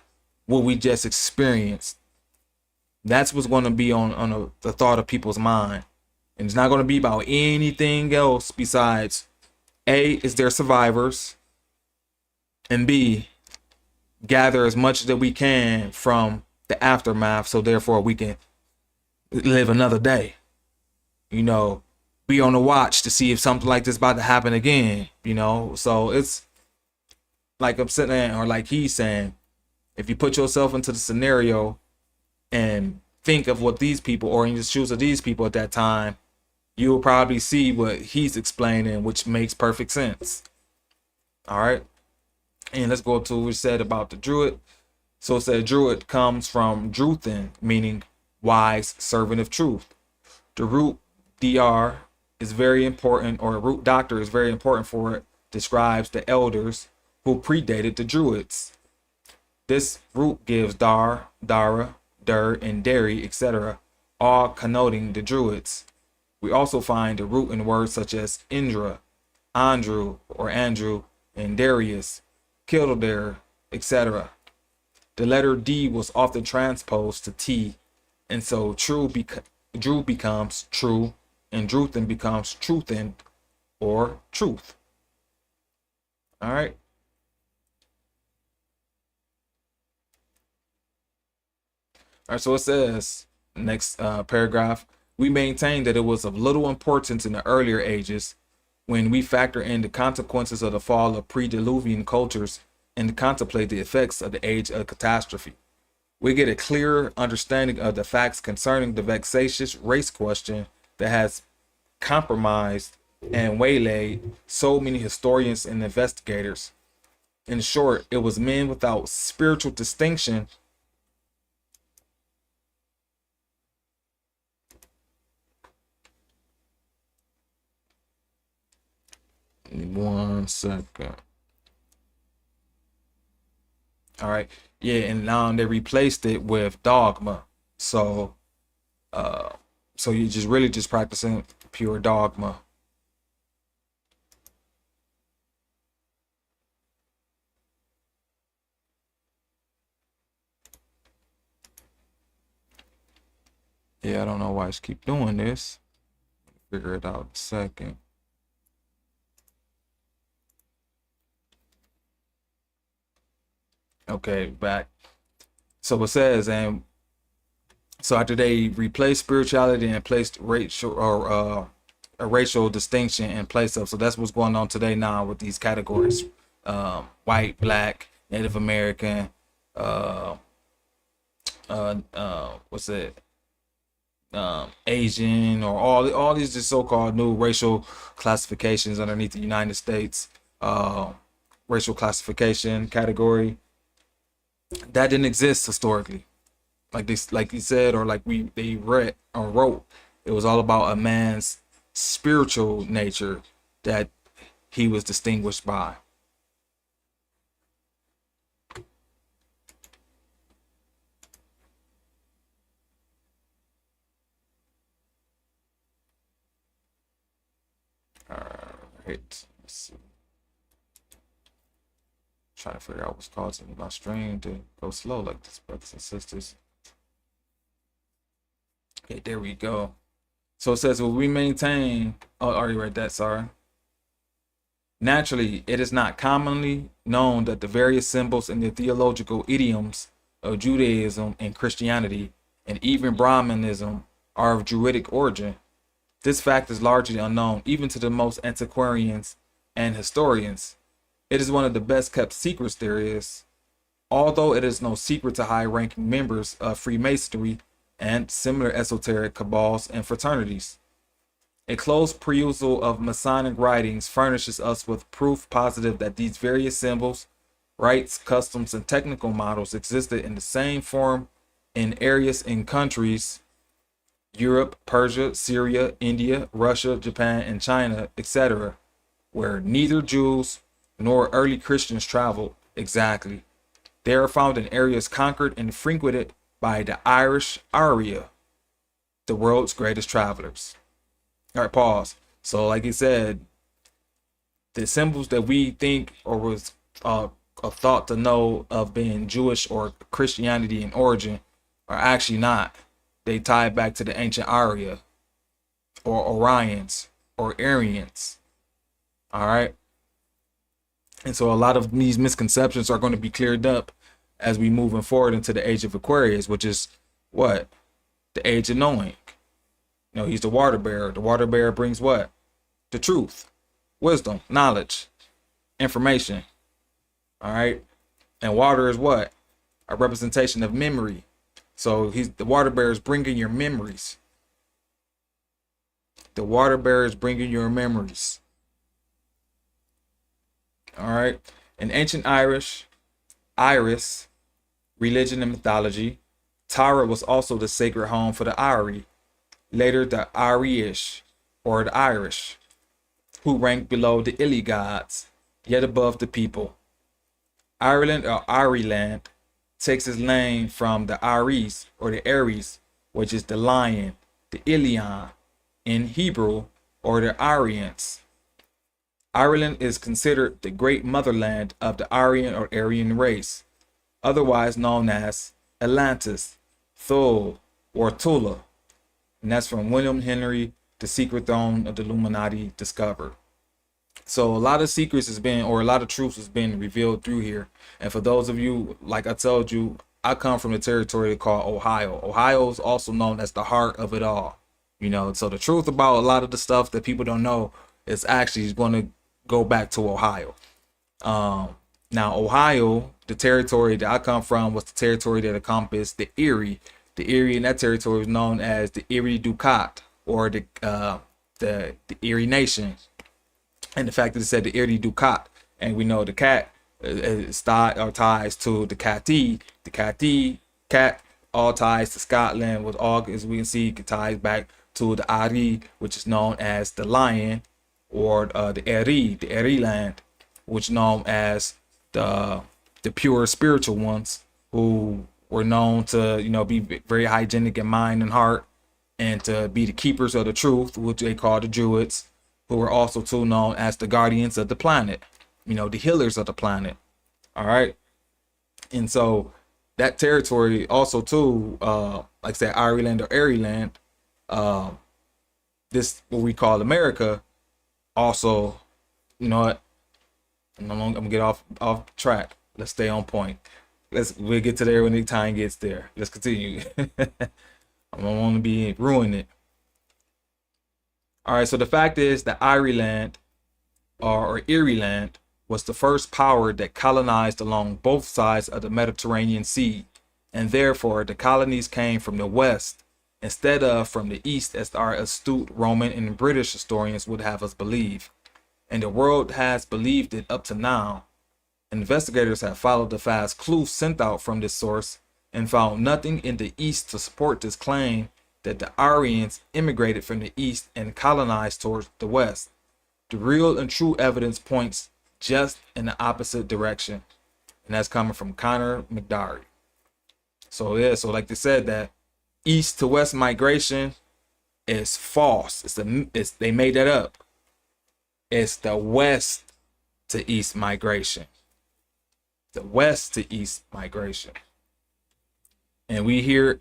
[SPEAKER 1] what we just experienced? That's what's going to be on the thought of people's mind. And it's not going to be about anything else besides A, is there survivors? And B, gather as much that we can from the aftermath, so therefore we can live another day. Be on the watch to see if something like this about to happen again. So it's like I'm sitting, or like he's saying, if you put yourself into the scenario and think of what these people, or in the shoes of these people at that time, you will probably see what he's explaining, which makes perfect sense. All right. And let's go to what it said about the Druid. So it said Druid comes from Druthin, meaning wise servant of truth. The root dr is very important, or root doctor is very important, for it describes the elders who predated the Druids. This root gives dar, dara, dur, and deri, etc., all connoting the Druids. We also find the root in words such as Indra, Andrew or Andrew, and Darius, Kildare, etc. The letter D was often transposed to T, and so Drew becomes true, and Druthin becomes truthin, or truth. All right. All right, so it says, next paragraph, we maintain that it was of little importance in the earlier ages, when we factor in the consequences of the fall of pre-Diluvian cultures and contemplate the effects of the age of catastrophe. We get a clearer understanding of the facts concerning the vexatious race question that has compromised and waylaid so many historians and investigators. In short, it was men without spiritual distinction. One second. All right. Yeah, and now they replaced it with dogma. So so you just really just practicing pure dogma. Yeah, I don't know why I just keep doing this. Figure it out in a second. Okay, back. So it says, and so after they replaced spirituality and placed racial or a racial distinction in place of, so that's what's going on today now with these categories: white, black, Native American, uh, what's it, Asian, or all these just so-called new racial classifications underneath the United States racial classification category that didn't exist historically. Like this, like you said, or like they read or wrote, it was all about a man's spiritual nature that he was distinguished by. All right, let's see. Trying to figure out what's causing my stream to go slow like this, brothers and sisters. Okay, there we go. So it says, "Will we maintain?" Oh, I already read that. Sorry. Naturally, it is not commonly known that the various symbols and the theological idioms of Judaism and Christianity, and even Brahmanism, are of Druidic origin. This fact is largely unknown, even to the most antiquarians and historians. It is one of the best kept secrets there is, although it is no secret to high ranking members of Freemasonry and similar esoteric cabals and fraternities. A close perusal of Masonic writings furnishes us with proof positive that these various symbols, rites, customs, and technical models existed in the same form in areas and countries: Europe, Persia, Syria, India, Russia, Japan, and China, etc., where neither Jews nor early Christians traveled exactly. They are found in areas conquered and frequented by the Irish Aria, the world's greatest travelers. All right, pause. So, like he said, the symbols that we think or was thought to know of being Jewish or Christianity in origin are actually not. They tie back to the ancient Arya or Orions or Aryans. All right. And so a lot of these misconceptions are going to be cleared up as we moving forward into the age of Aquarius, which is what? The age of knowing. You know, he's the water bearer. The water bearer brings what? The truth, wisdom, knowledge, information. All right. And water is what? A representation of memory. So he's the water bearer is bringing your memories. The water bearer is bringing your memories. All right. In ancient Iris, religion and mythology, Tara was also the sacred home for the Ari, later the Irish or the Irish, who ranked below the Ili gods, yet above the people. Ireland or Ireland takes its name from the Aries or the Aries, which is the lion, the Ilion in Hebrew, or the Aryans. Ireland is considered the great motherland of the Aryan or Aryan race, otherwise known as Atlantis, Thule, or Tula. And that's from William Henry, The Secret Throne of the Illuminati Discovered. So a lot of secrets has been, or a lot of truths has been revealed through here. And for those of you, like I told you, I come from the territory called Ohio. Ohio is also known as the heart of it all. You know, so the truth about a lot of the stuff that people don't know is actually going to go back to Ohio. Now, Ohio, the territory that I come from, was the territory that encompassed the Erie. The Erie in that territory was known as the Erie Ducat, or the the Erie Nation, and the fact that it said the Erie Ducat, and we know the cat is ties to the Catty, cat, all ties to Scotland, with all, as we can see, ties back to the Ari, which is known as the lion, or the Eri land, which is known as the pure spiritual ones, who were known to, be very hygienic in mind and heart, and to be the keepers of the truth, which they call the Druids, who were also too known as the guardians of the planet, the healers of the planet. All right. And so that territory also too, like I said, Ireland or Airyland, this what we call America, also, you know what? I'm gonna get off track. Let's stay on point. We'll get to there when the time gets there. Let's continue. I don't want to be ruining it. All right, so the fact is that Ireland or Erie land was the first power that colonized along both sides of the Mediterranean Sea, and therefore the colonies came from the west instead of from the east, as our astute Roman and British historians would have us believe. And the world has believed it up to now. Investigators have followed the fast clues sent out from this source and found nothing in the east to support this claim that the Aryans immigrated from the east and colonized towards the west. The real and true evidence points just in the opposite direction, and that's coming from Connor McDarry. So yeah, so like they said, that east to west migration is false. They made that up. It's the west to east migration. The west to east migration. And we here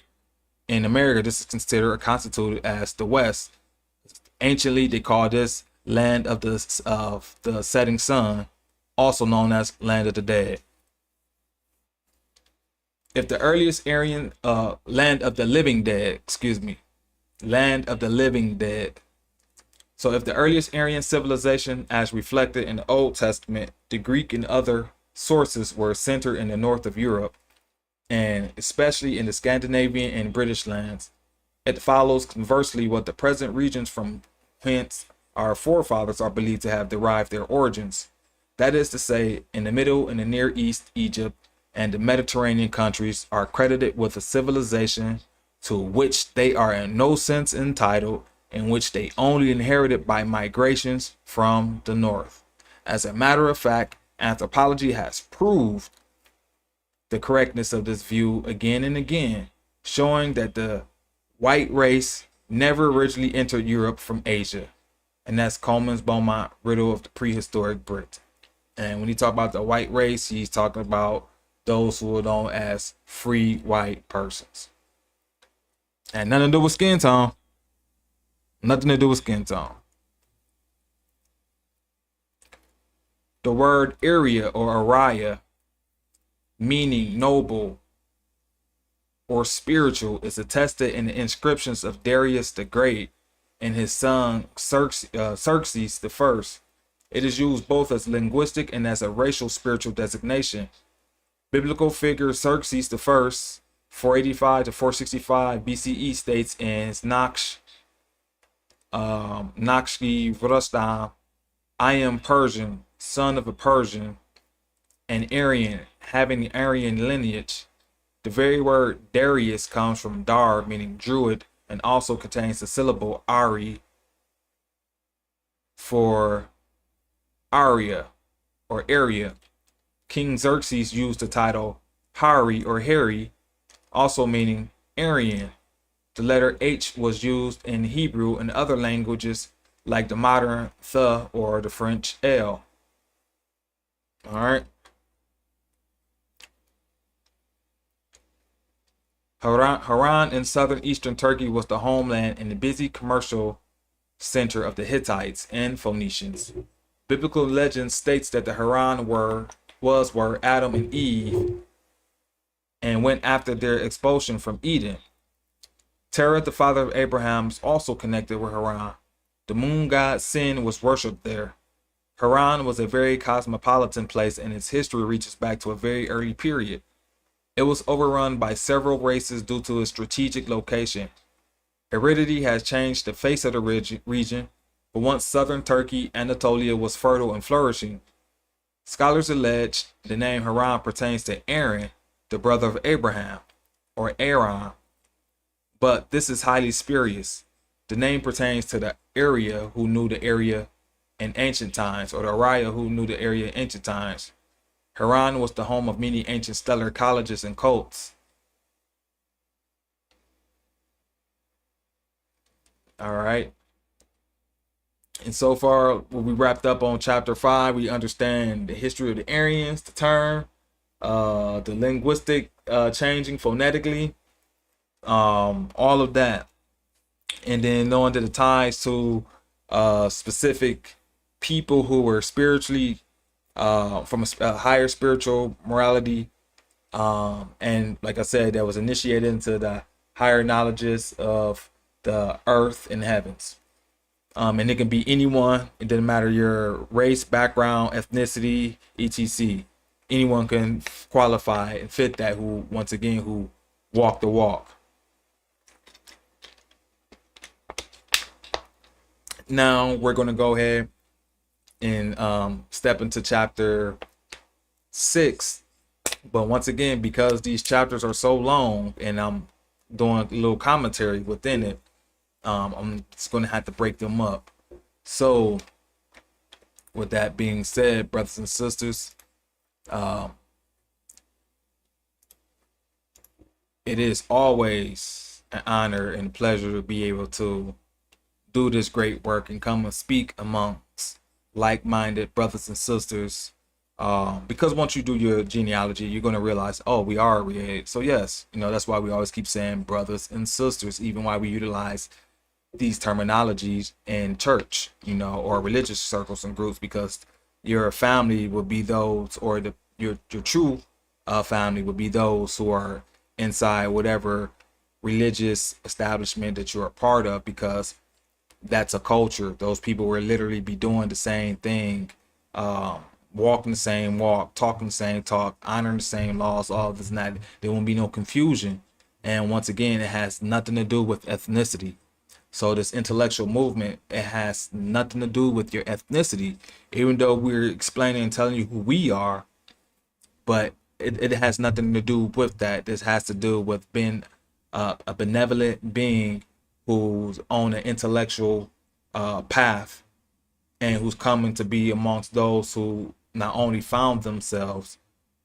[SPEAKER 1] in America, this is constituted as the West. Anciently, they called this land of the setting sun, also known as land of the dead. If the earliest Aryan land of the living dead, land of the living dead. So if the earliest Aryan civilization, as reflected in the Old Testament, the Greek and other sources were centered in the north of Europe, and especially in the Scandinavian and British lands, it follows conversely what the present regions from whence our forefathers are believed to have derived their origins. That is to say, in the Middle and the Near East, Egypt, and the Mediterranean countries are credited with a civilization to which they are in no sense entitled, in which they only inherited by migrations from the north. As a matter of fact, anthropology has proved the correctness of this view again and again, showing that the white race never originally entered Europe from Asia. And that's Coleman's Belmont riddle of the prehistoric Brit. And when he talk about the white race, he's talking about those who are known as free white persons. And nothing to do with skin tone. Nothing to do with skin tone. The word area or Araya, meaning noble or spiritual, is attested in the inscriptions of Darius the Great and his son Xerxes I. It is used both as linguistic and as a racial spiritual designation. Biblical figure Xerxes I, 485 to 465 BCE, states in Nakshi Vrastam, I am Persian, son of a Persian, and Aryan, having the Aryan lineage. The very word Darius comes from Dar, meaning Druid, and also contains the syllable Ari for Arya or area. King Xerxes used the title Hari or Harry, also meaning Aryan. The letter H was used in Hebrew and other languages like the modern th or the French L. All right. Haran in southern eastern Turkey was the homeland and the busy commercial center of the Hittites and Phoenicians. Biblical legend states that the Haran were Adam and Eve and went after their expulsion from Eden. Terah, the father of Abraham, is also connected with Haran. The moon god Sin was worshipped there. Haran was a very cosmopolitan place, and its history reaches back to a very early period. It was overrun by several races due to its strategic location. Aridity has changed the face of the region, But once southern Turkey, Anatolia was fertile and flourishing. Scholars allege the name Haran pertains to Aaron, the brother of Abraham, or Aaron, but this is highly spurious. The name pertains to the Arya who knew the area in ancient times, or the Arya who knew the area in ancient times. Haran was the home of many ancient stellar colleges and cults. All right. And so far, we wrapped up on chapter 5. We understand the history of the Aryans, the term, the linguistic changing phonetically, all of that. And then knowing that it ties to specific people who were spiritually from a higher spiritual morality, and like I said, that was initiated into the higher knowledges of the earth and heavens. And it can be anyone. It doesn't matter your race, background, ethnicity, etc. Anyone can qualify and fit that, who, once again, who walk the walk. Now we're going to go ahead and step into chapter 6. But once again, because these chapters are so long and I'm doing a little commentary within it, I'm just going to have to break them up. So with that being said, brothers and sisters, it is always an honor and pleasure to be able to do this great work and come and speak amongst like-minded brothers and sisters. Because once you do your genealogy, you're going to realize, oh, we are related. So yes, that's why we always keep saying brothers and sisters, even while we utilize these terminologies in church, or religious circles and groups, because your family will be those, or your true family would be those who are inside whatever religious establishment that you're a part of, because that's a culture. Those people will literally be doing the same thing, walking the same walk, talking the same talk, honoring the same laws, all of this and that. There won't be no confusion. And once again, it has nothing to do with ethnicity. So this intellectual movement, it has nothing to do with your ethnicity, even though we're explaining and telling you who we are, but it has nothing to do with that. This has to do with being a benevolent being who's on an intellectual path, and who's coming to be amongst those who not only found themselves,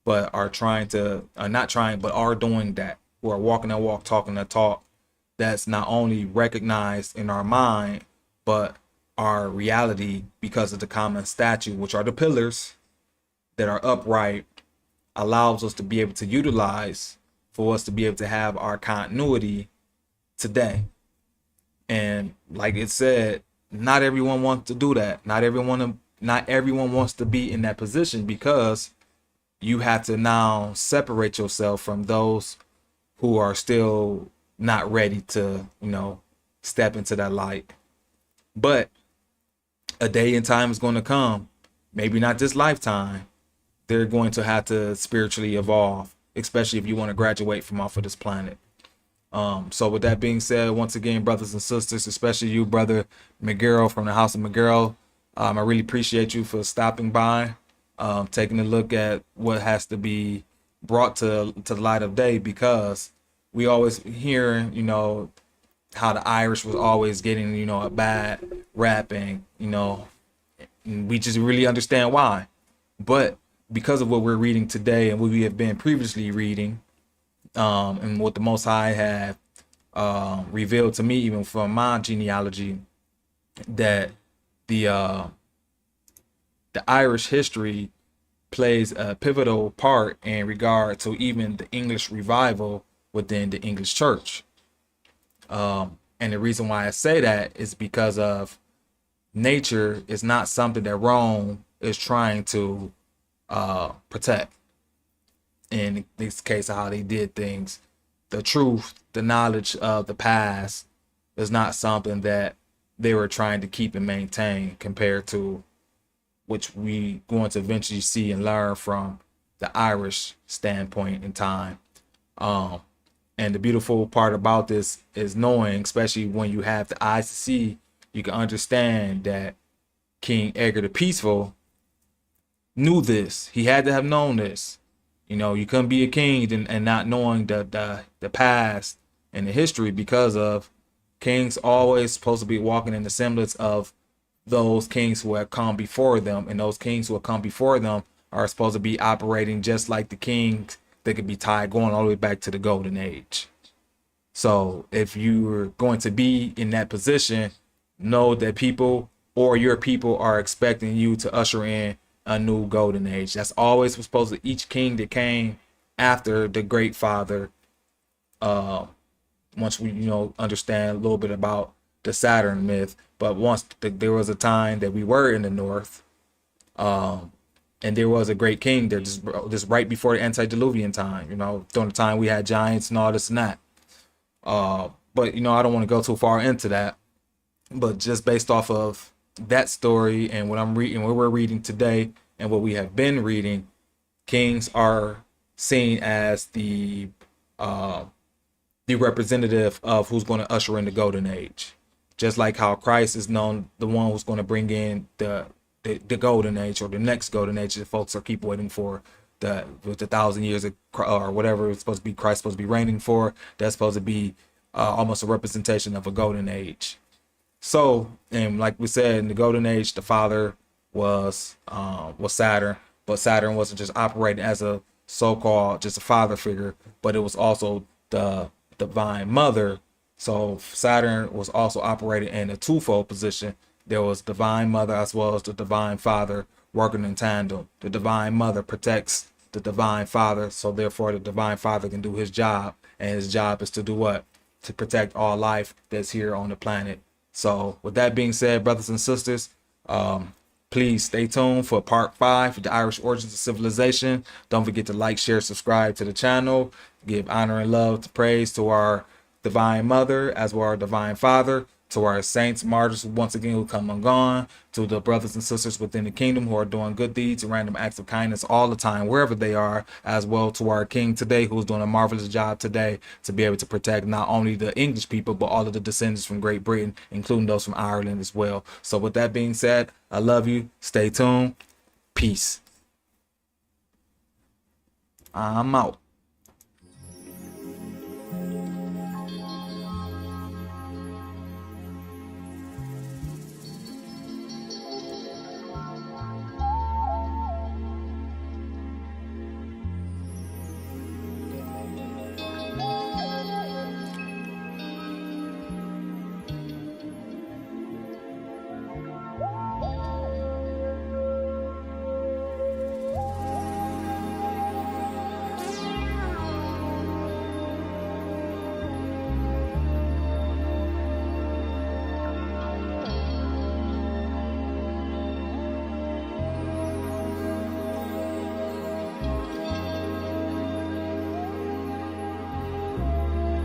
[SPEAKER 1] but are not trying, but are doing that, who are walking that walk, talking that talk, that's not only recognized in our mind, but our reality, because of the common statute, which are the pillars that are upright, allows us to be able to utilize, for us to be able to have our continuity today. And like it said, not everyone wants to do that. Not everyone wants to be in that position, because you have to now separate yourself from those who are still not ready to, step into that light. But a day and time is going to come, maybe not this lifetime, they're going to have to spiritually evolve, especially if you want to graduate from off of this planet. So with that being said, once again, brothers and sisters, especially you, brother Miguel from the House of Miguel, I really appreciate you for stopping by, taking a look at what has to be brought to the light of day, because we always hear, how the Irish was always getting, a bad rap, and, we just really understand why. But because of what we're reading today and what we have been previously reading, and what the Most High have revealed to me, even from my genealogy, that the Irish history plays a pivotal part in regard to even the English revival within the English church. And the reason why I say that is because of nature is not something that Rome is trying to protect. In this case of how they did things, the truth, the knowledge of the past is not something that they were trying to keep and maintain, compared to which we going to eventually see and learn from the Irish standpoint in time. And the beautiful part about this is knowing, especially when you have the eyes to see you can understand that King Edgar the Peaceful knew this. He had to have known this. You know, you couldn't be a king and not knowing the past and the history, because of kings always supposed to be walking in the semblance of those kings who have come before them, and those kings who have come before them are supposed to be operating just like the kings that could be tied going all the way back to the golden age. So if you're going to be in that position, know that people or your people are expecting you to usher in a new golden age. That's always supposed to, each king that came after the great father, once we, understand a little bit about the Saturn myth, but once there was a time that we were in the north, and there was a great king there, just right before the antediluvian time, during the time we had giants and all this and that. But I don't want to go too far into that, but just based off of that story and what I'm reading, what we're reading today and what we have been reading, kings are seen as the representative of who's going to usher in the golden age. Just like how Christ is known, the one who's going to bring in the golden age, or the next golden age that folks are keep waiting for, the 1,000 years or whatever it's supposed to be, Christ supposed to be reigning for. That's supposed to be almost a representation of a golden age. So, and like we said, in the golden age, the father was Saturn, but Saturn wasn't just operating as a so-called just a father figure, but it was also the divine mother. So Saturn was also operating in a twofold position. There was divine mother as well as the divine father working in tandem. The divine mother protects the divine father, so therefore the divine father can do his job, and his job is to do what? To protect all life that's here on the planet. So with that being said, brothers and sisters, please stay tuned for part 5 of the Irish Origins of Civilization. Don't forget to like, share, subscribe to the channel. Give honor and love to praise to our divine mother as well as our divine father, to our saints, martyrs, once again, who come and gone, to the brothers and sisters within the kingdom who are doing good deeds and random acts of kindness all the time, wherever they are, as well to our king today, who's doing a marvelous job today to be able to protect not only the English people, but all of the descendants from Great Britain, including those from Ireland as well. So with that being said, I love you. Stay tuned. Peace. I'm out.